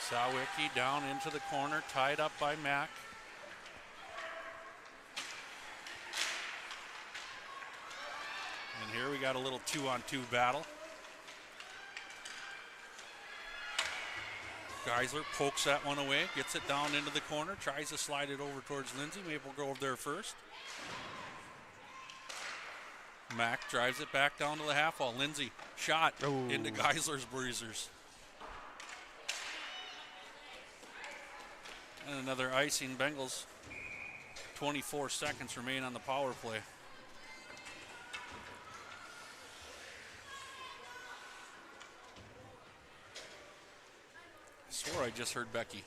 Sawicki down into the corner, tied up by Mack. And here we got a little 2-on-2 battle. Geisler pokes that one away, gets it down into the corner, tries to slide it over towards Lindsay. Maple Grove there first. Mack drives it back down to the half wall. Lindsay shot into Geisler's breezers. And another icing. Bengals. 24 seconds remain on the power play. I swore I just heard Becky.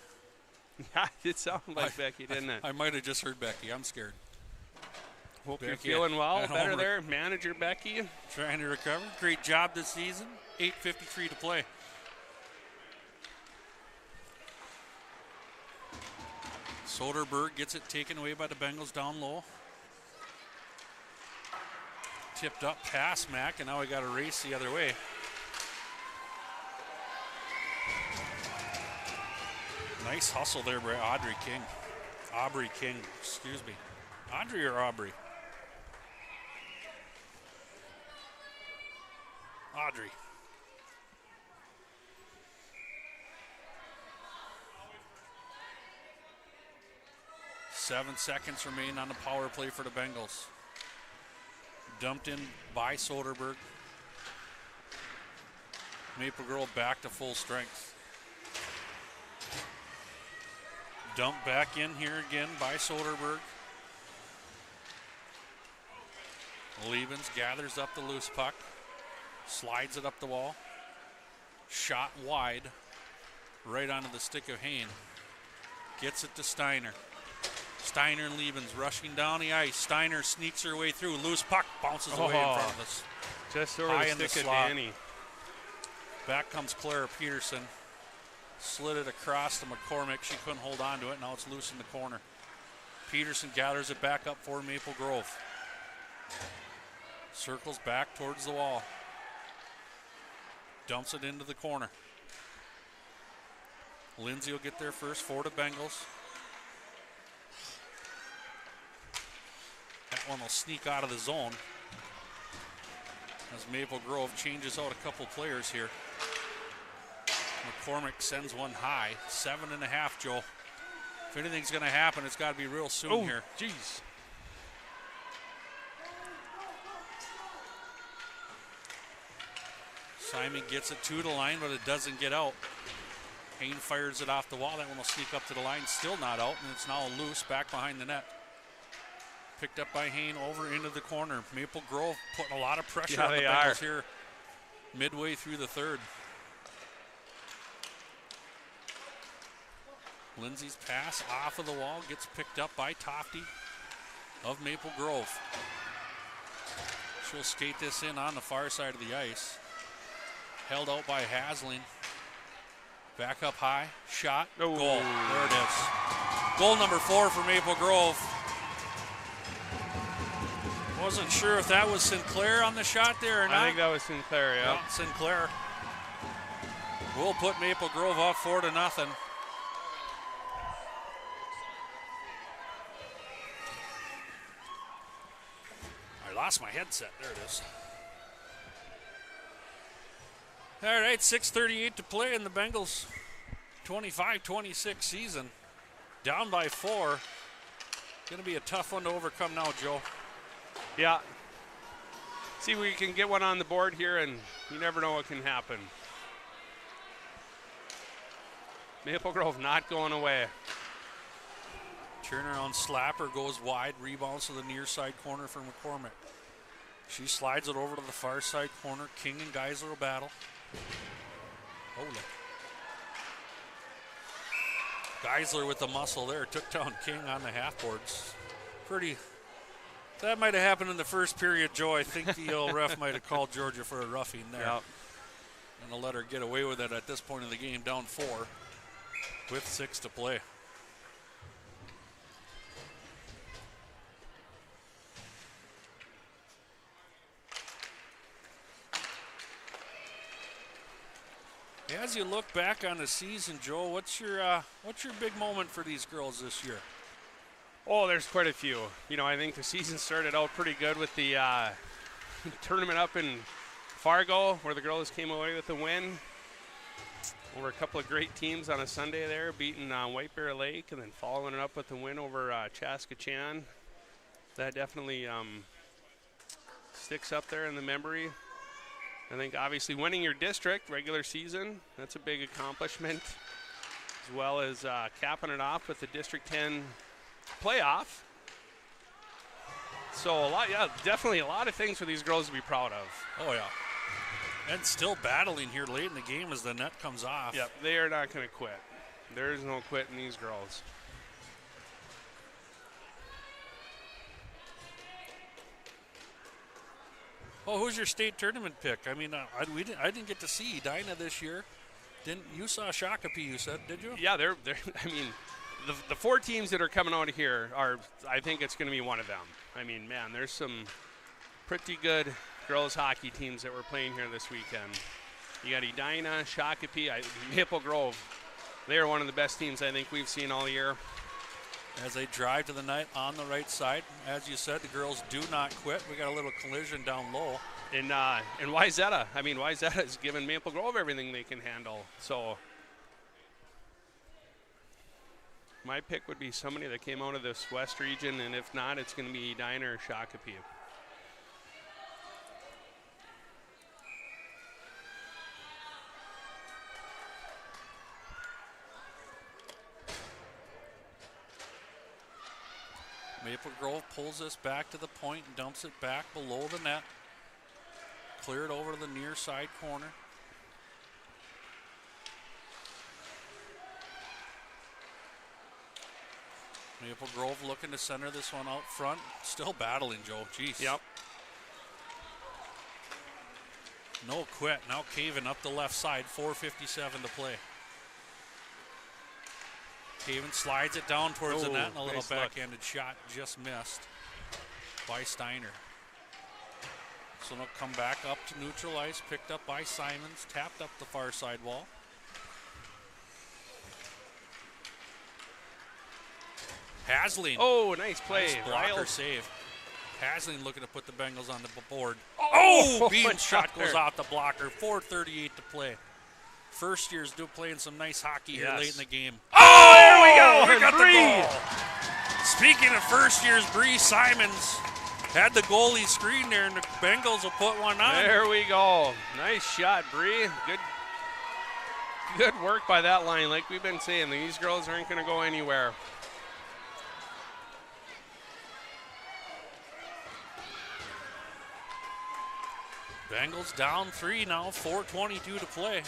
Yeah, it sounded like Becky, didn't it? I might have just heard Becky. I'm scared. Hope Becky you're feeling well. at Better home. there. Manager Becky. Trying to recover. Great job this season. 8:53 to play. Soderberg gets it taken away by the Bengals down low. Tipped up past Mack, and now we got a race the other way. Nice hustle there by Aubrey King. Excuse me. Audrey or Aubrey? Audrey. Seven seconds remain on the power play for the Bengals. Dumped in by Soderberg. Maple Grove back to full strength. Dumped back in here again by Soderberg. Liebens gathers up the loose puck. Slides it up the wall. Shot wide. right onto the stick of Hain. Gets it to Steiner. Steiner and Liebens rushing down the ice. Steiner sneaks her way through. Loose puck bounces away in front of us. Just over High the in the stick of slot. Danny. Back comes Clara Peterson. Slid it across to McCormick. She couldn't hold on to it. Now it's loose in the corner. Peterson gathers it back up for Maple Grove. Circles back towards the wall. Dumps it into the corner. Lindsay will get there first for the Bengals. That one will sneak out of the zone as Maple Grove changes out a couple players here. McCormick sends one high. 7.5, Joe. If anything's going to happen, it's got to be real soon here. Jeez. Simon gets it to the line, but it doesn't get out. Hain fires it off the wall. That one will sneak up to the line. Still not out, and it's now loose back behind the net. Picked up by Hain over into the corner. Maple Grove putting a lot of pressure on the Bengals here midway through the third. Lindsay's pass off of the wall gets picked up by Tofty of Maple Grove. She'll skate this in on the far side of the ice. Held out by Hasling. Back up high. Shot. Oh. Goal. There it is. Goal number 4 for Maple Grove. Wasn't sure if that was Sinclair on the shot there or not. I think that was Sinclair, yeah. Yeah, Sinclair. We'll put Maple Grove up 4-0. I lost my headset. There it is. All right, 6:38 to play in the Bengals 25-26 season. Down by 4. Going to be a tough one to overcome now, Joe. Yeah. See if we can get one on the board here, and you never know what can happen. Maple Grove not going away. Turnaround slapper goes wide, rebounds to the near side corner for McCormick. She slides it over to the far side corner. King and Geisler will battle. Holy. Geisler with the muscle there took down King on the half boards. Pretty. That might have happened in the first period, Joe. I think the ref might have called Georgia for a roughing there. Yep. And they'll let her get away with it at this point in the game, down 4 with 6 to play. As you look back on the season, Joe, what's your big moment for these girls this year? Oh, there's quite a few. You know, I think the season started out pretty good with the tournament up in Fargo, where the girls came away with the win over a couple of great teams on a Sunday there, beating White Bear Lake, and then following it up with the win over Chaskachan. That definitely sticks up there in the memory. I think obviously winning your district regular season, that's a big accomplishment, as well as capping it off with the District 10 playoff. So definitely a lot of things for these girls to be proud of. Oh yeah, and still battling here late in the game as the net comes off. Yep, they are not going to quit. There is no quit in these girls. Oh, who's your state tournament pick? I mean, I didn't get to see Edina this year. Didn't you saw Shakopee? You said, did you? Yeah, they're. I mean, the 4 teams that are coming out of here are. I think it's going to be one of them. I mean, man, there's some pretty good girls hockey teams that were playing here this weekend. You got Edina, Shakopee, Maple Grove. They are one of the best teams I think we've seen all year. As they drive to the net on the right side, as you said, the girls do not quit. We got a little collision down low. And Wyzetta. I mean, Wyzetta has given Maple Grove everything they can handle. So my pick would be somebody that came out of this West region, and if not, it's going to be Edina or Shakopee. Maple Grove pulls this back to the point and dumps it back below the net. Cleared over to the near side corner. Maple Grove looking to center this one out front. Still battling, Joe. Jeez. Yep. No quit. Now Caven up the left side. 4:57 to play. Caven slides it down towards the net, and a little nice backhanded shot just missed by Steiner. So they'll come back up to neutral ice, picked up by Simons, tapped up the far side wall. Hasling. Oh, nice play. Nice blocker Wild. save. Hasling looking to put the Bengals on the board. Oh, beam shot goes off the blocker. 4:38 to play. First year's playing some nice hockey here late in the game. Oh, there we go. We got Bree. the goal. Speaking of first year's, Bree Simons had the goalie screen there, and the Bengals will put one on. There we go. Nice shot, Bree. Good work by that line. Like we've been saying, these girls aren't going to go anywhere. Bengals down 3 now, 4:22 to play.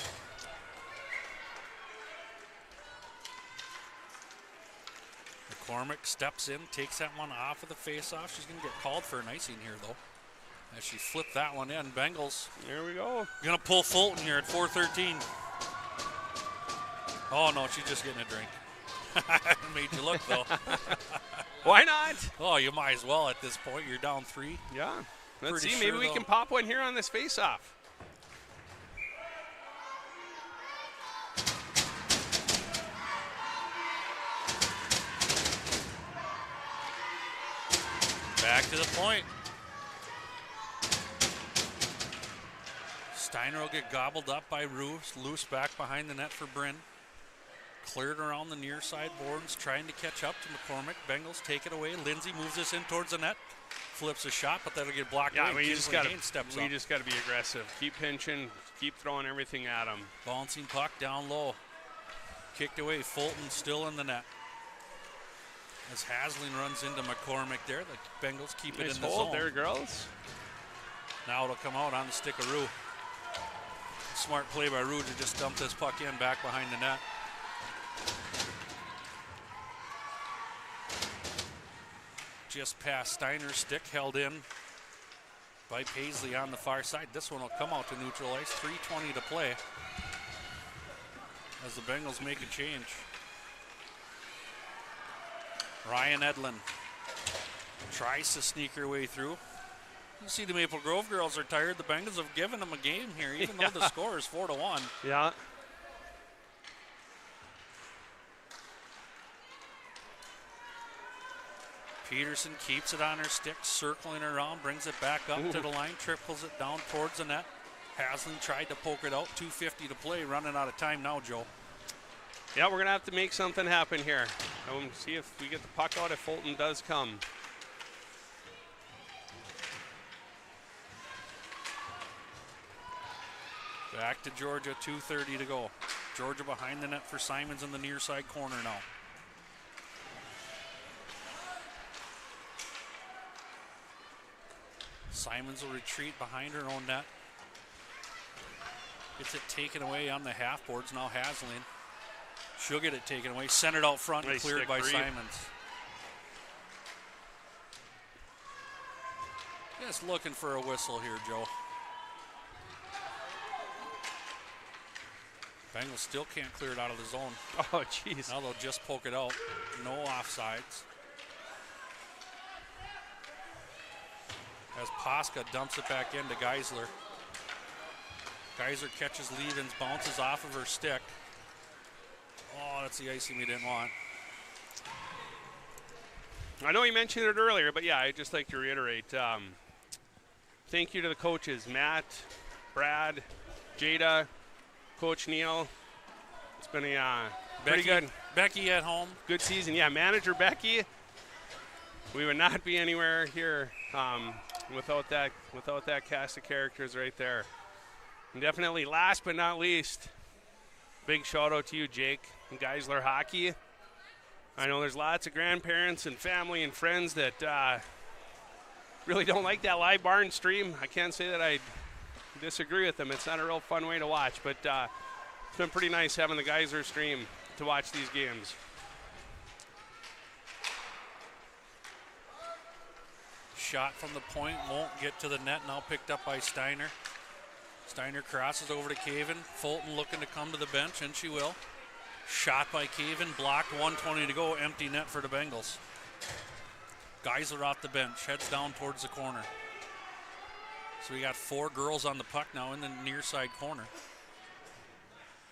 McCormick steps in, takes that one off of the faceoff. She's going to get called for an icing here, though, as she flipped that one in. Bengals There we go. going to pull Fulton here at 4:13. Oh, no, she's just getting a drink. Made you look, though. Why not? Oh, you might as well at this point. You're down 3. Yeah. Let's Pretty see. Maybe sure, we though. can pop one here on this face-off. Back to the point. Steiner will get gobbled up by Roos. Loose back behind the net for Bryn. Cleared around the near side boards, trying to catch up to McCormick. Bengals take it away. Lindsay moves this in towards the net. Flips a shot, but that'll get blocked away. We just got Steps to be aggressive. Keep pinching. Keep throwing everything at them. Bouncing puck down low. Kicked away. Fulton still in the net. As Hasling runs into McCormick there, the Bengals keep it Nice in the hold zone. there, girls. Now it'll come out on the stick of Rue. Smart play by Rue to just dump this puck in back behind the net. Just past Steiner's stick, held in by Paisley on the far side. This one will come out to neutral ice. 3:20 to play as the Bengals make a change. Ryan Edlin tries to sneak her way through. You see the Maple Grove girls are tired. The Bengals have given them a game here, even though the score is 4-1. Yeah. Peterson keeps it on her stick, circling around, brings it back up to the line, triples it down towards the net. Hasling tried to poke it out. 2:50 to play, running out of time now, Joe. Yeah, we're going to have to make something happen here. See if we get the puck out if Fulton does come. Back to Georgia, 2:30 to go. Georgia behind the net for Simons in the near side corner now. Simons will retreat behind her own net. Gets it taken away on the half boards. Now Hasling. She'll get it taken away. Centered out front and Nice cleared stick, by Bree. Simons. Just looking for a whistle here, Joe. Bengals still can't clear it out of the zone. Oh, jeez. Now they'll just poke it out. No offsides. As Posca dumps it back into Geisler. Geisler catches Levens, bounces off of her stick. Oh, that's the icing we didn't want. I know you mentioned it earlier, but yeah, I'd just like to reiterate. Thank you to the coaches, Matt, Brad, Jada, Coach Neal. It's been a pretty good. Becky at home. Good season. Yeah, manager Becky. We would not be anywhere here without that cast of characters right there. And definitely last but not least, big shout out to you, Jake, and Geisler Hockey. I know there's lots of grandparents and family and friends that really don't like that live barn stream. I can't say that I disagree with them. It's not a real fun way to watch, but it's been pretty nice having the Geisler stream to watch these games. shot from the point, won't get to the net, now picked up by Steiner. Steiner crosses over to Caven. Fulton looking to come to the bench, and she will. Shot by Caven, blocked, 1:20 to go, empty net for the Bengals. Geisler off the bench, heads down towards the corner. So we got 4 girls on the puck now in the near side corner.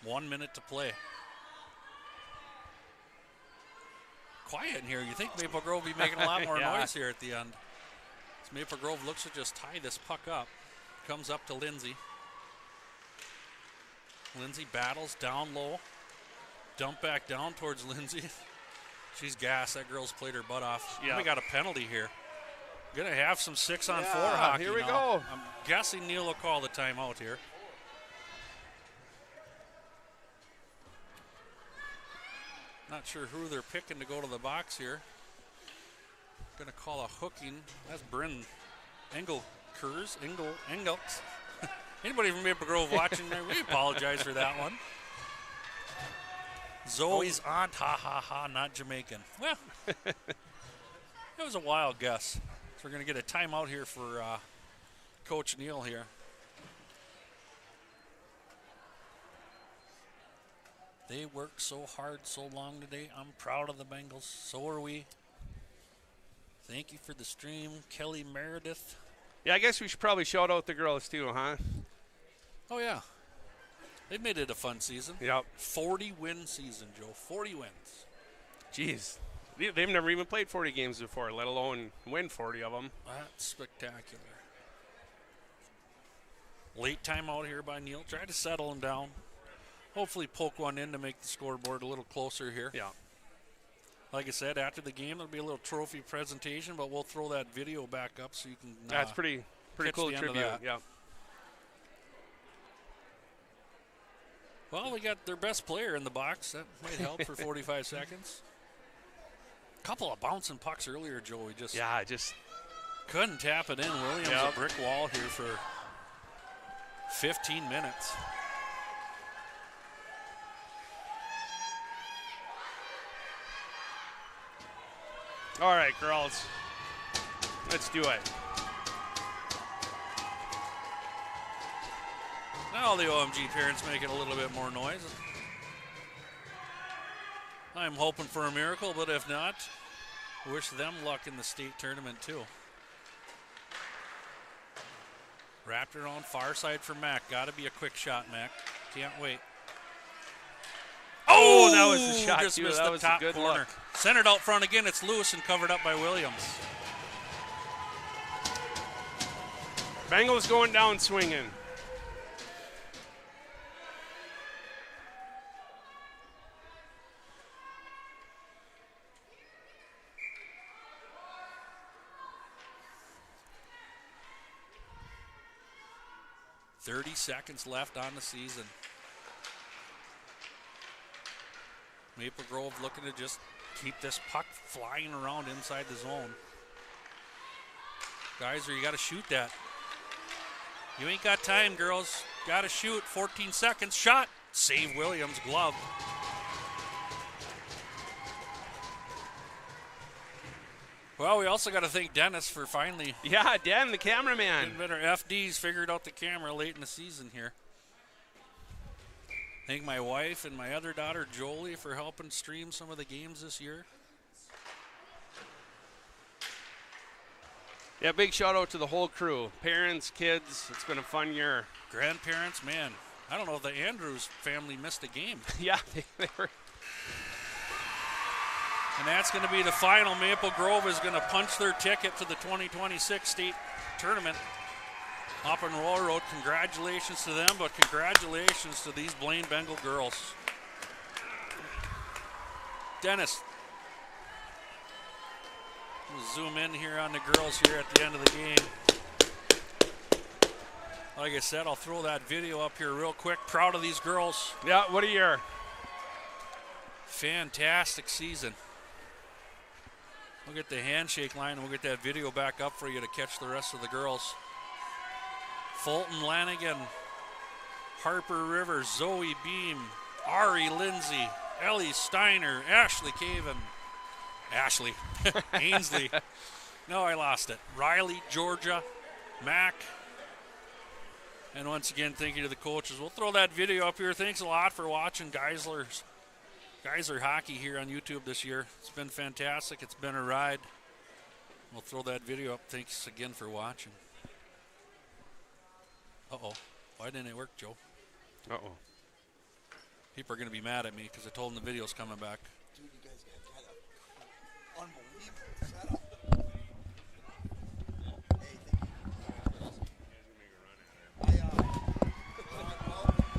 1 minute to play. Quiet in here. You think Maple Grove will be making a lot more noise here at the end. So Maple Grove looks to just tie this puck up. Comes up to Lindsay. Lindsay battles down low. Dump back down towards Lindsay. She's gassed. That girl's played her butt off. Yeah. We got a penalty here. Gonna have some 6-on-4 hockey. Here we now. go. I'm guessing Neil will call the timeout here. Not sure who they're picking to go to the box here. Gonna call a hooking. That's Bryn Engels. Anybody from Maple Grove watching there, we apologize for that one. Zoe's aunt, ha, not Jamaican. Well, it was a wild guess. So we're going to get a timeout here for Coach Neal here. They worked so hard so long today. I'm proud of the Bengals. So are we. Thank you for the stream, Kelly Meredith. Yeah, I guess we should probably shout out the girls too, huh? Oh, yeah. They've made it a fun season. Yep. 40-win season, Joe. 40 wins. Jeez. They've never even played 40 games before, let alone win 40 of them. That's spectacular. Late timeout here by Neal. Try to settle him down. Hopefully poke one in to make the scoreboard a little closer here. Yeah. Like I said, after the game, there'll be a little trophy presentation, but we'll throw that video back up so you can That's pretty cool tribute. Yeah. Well, we got their best player in the box. That might help for 45 seconds. Couple of bouncing pucks earlier, Joe. We just couldn't tap it in. Williams a brick wall here for 15 minutes. All right, girls. Let's do it. Now the OMG parents making a little bit more noise. I'm hoping for a miracle, but if not, wish them luck in the state tournament too. Wrapped it on far side for Mac. Got to be a quick shot, Mac. Can't wait. Oh, that was the shot, just too. missed That the was top a good corner. look. Centered out front again. It's loose and covered up by Williams. Bengals going down swinging. .30 seconds left on the season. Maple Grove looking to just keep this puck flying around inside the zone. Geiser, you got to shoot that. You ain't got time, girls. Got to shoot. 14 seconds. Shot. Save Williams. Glove. Well, we also got to thank Dennis for finally. Yeah, Dan, the cameraman. Better FDs figured out the camera late in the season here. Thank my wife and my other daughter, Jolie, for helping stream some of the games this year. Yeah, big shout out to the whole crew. Parents, kids, it's been a fun year. Grandparents, man. I don't know if the Andrews family missed a game. Yeah, they were. And that's going to be the final. Maple Grove is going to punch their ticket to the 2026 state tournament. Up on Royal Road. Congratulations to them, but congratulations to these Blaine Bengal girls. Dennis. We'll zoom in here on the girls here at the end of the game. Like I said, I'll throw that video up here real quick. Proud of these girls. Yeah, what a year. Fantastic season. We'll get the handshake line and we'll get that video back up for you to catch the rest of the girls. Fulton Lanigan, Harper Rivers, Zoe Beam, Ari Lindsay, Ellie Steiner, Ashley Caven, Ainsley, No, I lost it. Riley, Georgia, Mac. And once again, thank you to the coaches. We'll throw that video up here. Thanks a lot for watching Geisler hockey here on YouTube this year. It's been fantastic. It's been a ride. We'll throw that video up. Thanks again for watching. Uh-oh. Why didn't it work, Joe? Uh-oh. People are going to be mad at me because I told them the video's coming back. Dude, you guys got unbelievable setup.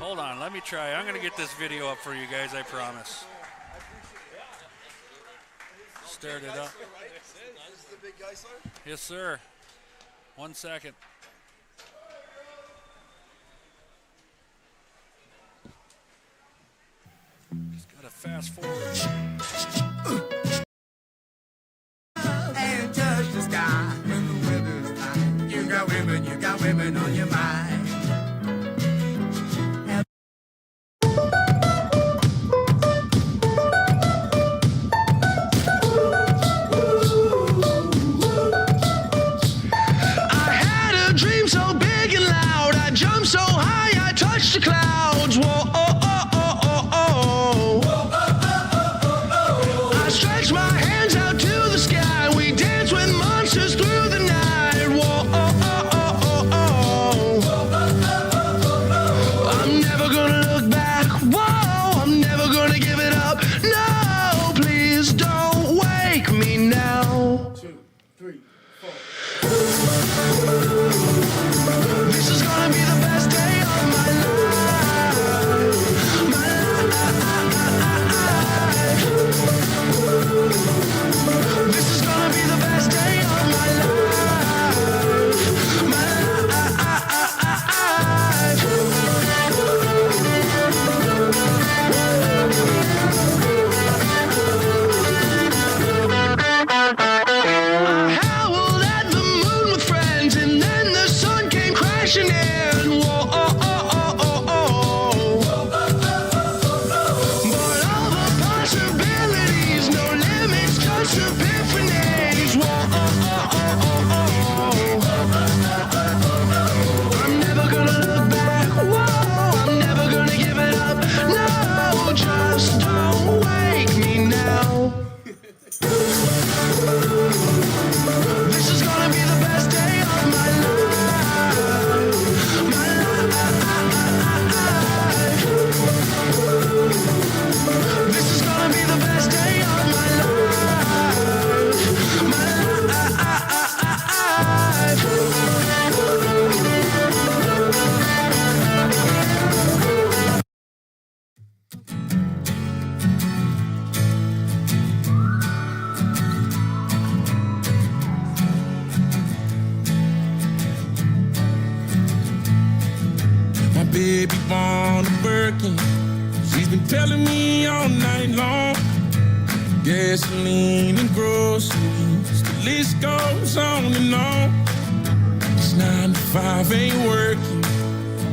Hold on, let me try. I'm going to get this video up for you guys, I promise. Start it up. This is the big Geisler? Yes, sir. 1 second. Just got to fast forward. And touch the sky when the weather's fine. You got women on your mind. The clouds, whoa, oh, oh, oh, oh, oh. I stretch my hands out to the sky. We dance with monsters through the night. Whoa, oh, oh, oh, oh. I'm never gonna look back. Whoa, I'm never gonna give it up. No, please don't wake me now. 2, 3, 4. This is gonna be the best day of my life. This is gonna be the best day of my life. I howled at the moon with friends, and then the sun came crashing in. Whoa, oh, oh, oh, oh, oh. But all the possibilities, no limits, just epiphanies. Whoa, oh, oh, oh, oh, oh. I'm never gonna look back. Whoa, I'm never gonna give it up. No, just don't wake me now. This is gonna be the best day of my life. This is gonna be the best day of my life. My baby born a Birkin. She's been telling me all night long. Gasoline and groceries, the list goes on and on. This 9 to 5 ain't working.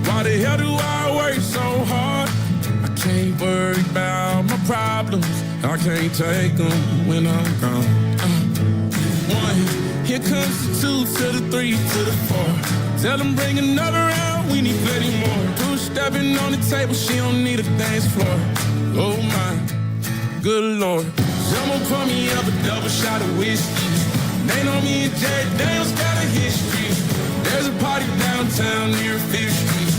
Why the hell do I work so hard? I can't worry about my problems. I can't take them when I'm gone. 1, here comes the 2 to the 3 to the 4. Tell them bring another round, we need plenty more. 2 stepping on the table, she don't need a dance floor. Oh my, good Lord. Someone pour me up a double shot of whiskey. They know me and Jack Daniels got a history. There's a party downtown near 5th Street.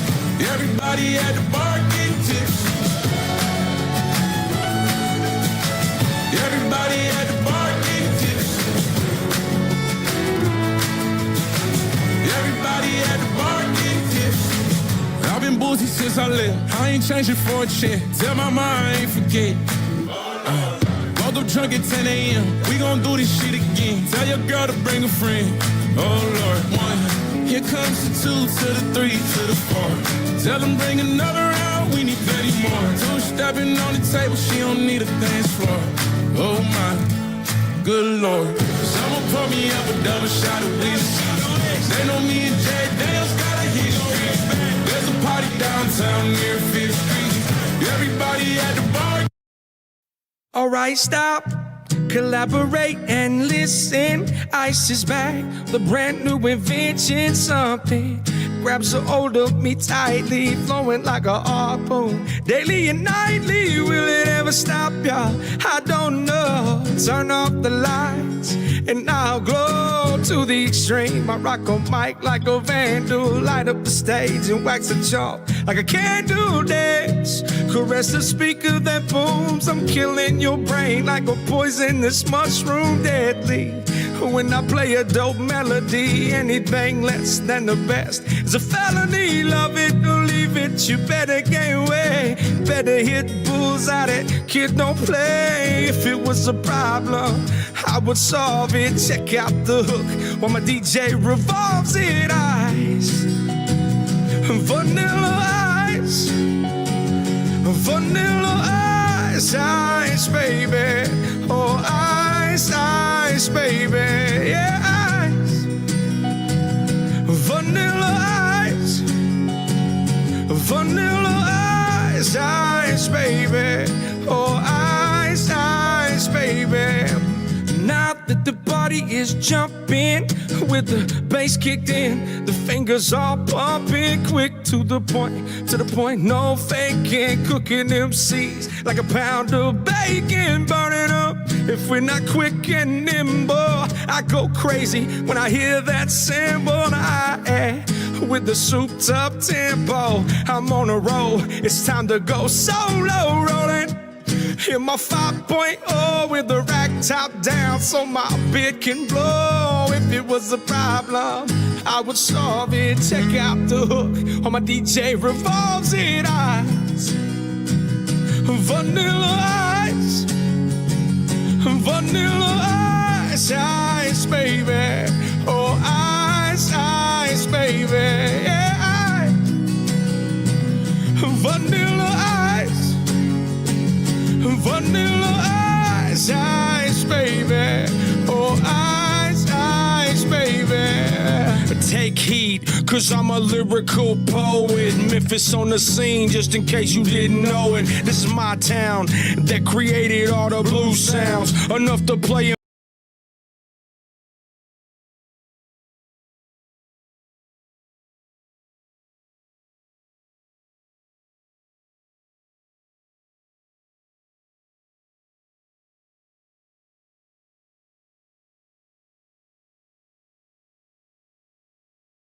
Everybody at the bar getting tipsy. Everybody at the bar getting tipsy. Everybody at the bar getting tipsy. I've been boozy since I left. I ain't changing for a check. Tell my mom I ain't forget. Woke up drunk at 10 a.m. We gon' do this shit again. Tell your girl to bring a friend. Oh Lord. 1, here comes the 2 to the 3 to the 4. Tell them bring another round, we need plenty more. 2 stepping on the table, she don't need a dance floor. Oh my, good Lord. Someone pour me up a double shot of whiskey. They know me and Jack Daniels got a history. There's a party downtown near 5th Street. Everybody at the bar. Alright, stop. Collaborate and listen. Ice is back, the brand new invention. Something grabs a hold of me tightly, flowing like a harpoon. Daily and nightly, will it ever stop, y'all? I don't know. Turn off the lights and I'll glow to the extreme. I rock a mic like a vandal, light up the stage and wax a chalk like a candle dance. Caress the speaker that booms. I'm killing your brain like a poisonous mushroom, deadly. When I play a dope melody, anything less than the best is a felony. Love it or leave it, you better get away. Better hit bulls at it, kid, don't play. If it was a problem, I would solve it. Check out the hook while my DJ revolves it. Ice, vanilla ice, vanilla ice, ice, baby. Oh, ice, ice, baby. Yeah, ice, vanilla ice, vanilla ice, ice, baby. Oh, ice, ice, baby. Now that the body is jumping with the bass kicked in, the fingers all pumping, quick to the point, no faking, cooking MCs like a pound of bacon, burning up. If we're not quick and nimble, I go crazy when I hear that cymbal. With the souped up tempo, I'm on a roll. It's time to go solo, rolling in my 5.0 with the rack top down so my beat can blow. If it was a problem, I would solve it. Check out the hook on my DJ revolves it. Ice, vanilla ice, vanilla ice, ice, baby. Oh, ice, ice, baby. Yeah, ice, vanilla ice, vanilla ice, ice, baby. Oh, ice, ice, baby. Take heed, cause I'm a lyrical poet. Memphis on the scene, just in case you didn't know it. This is my town that created all the blues sounds. Enough to play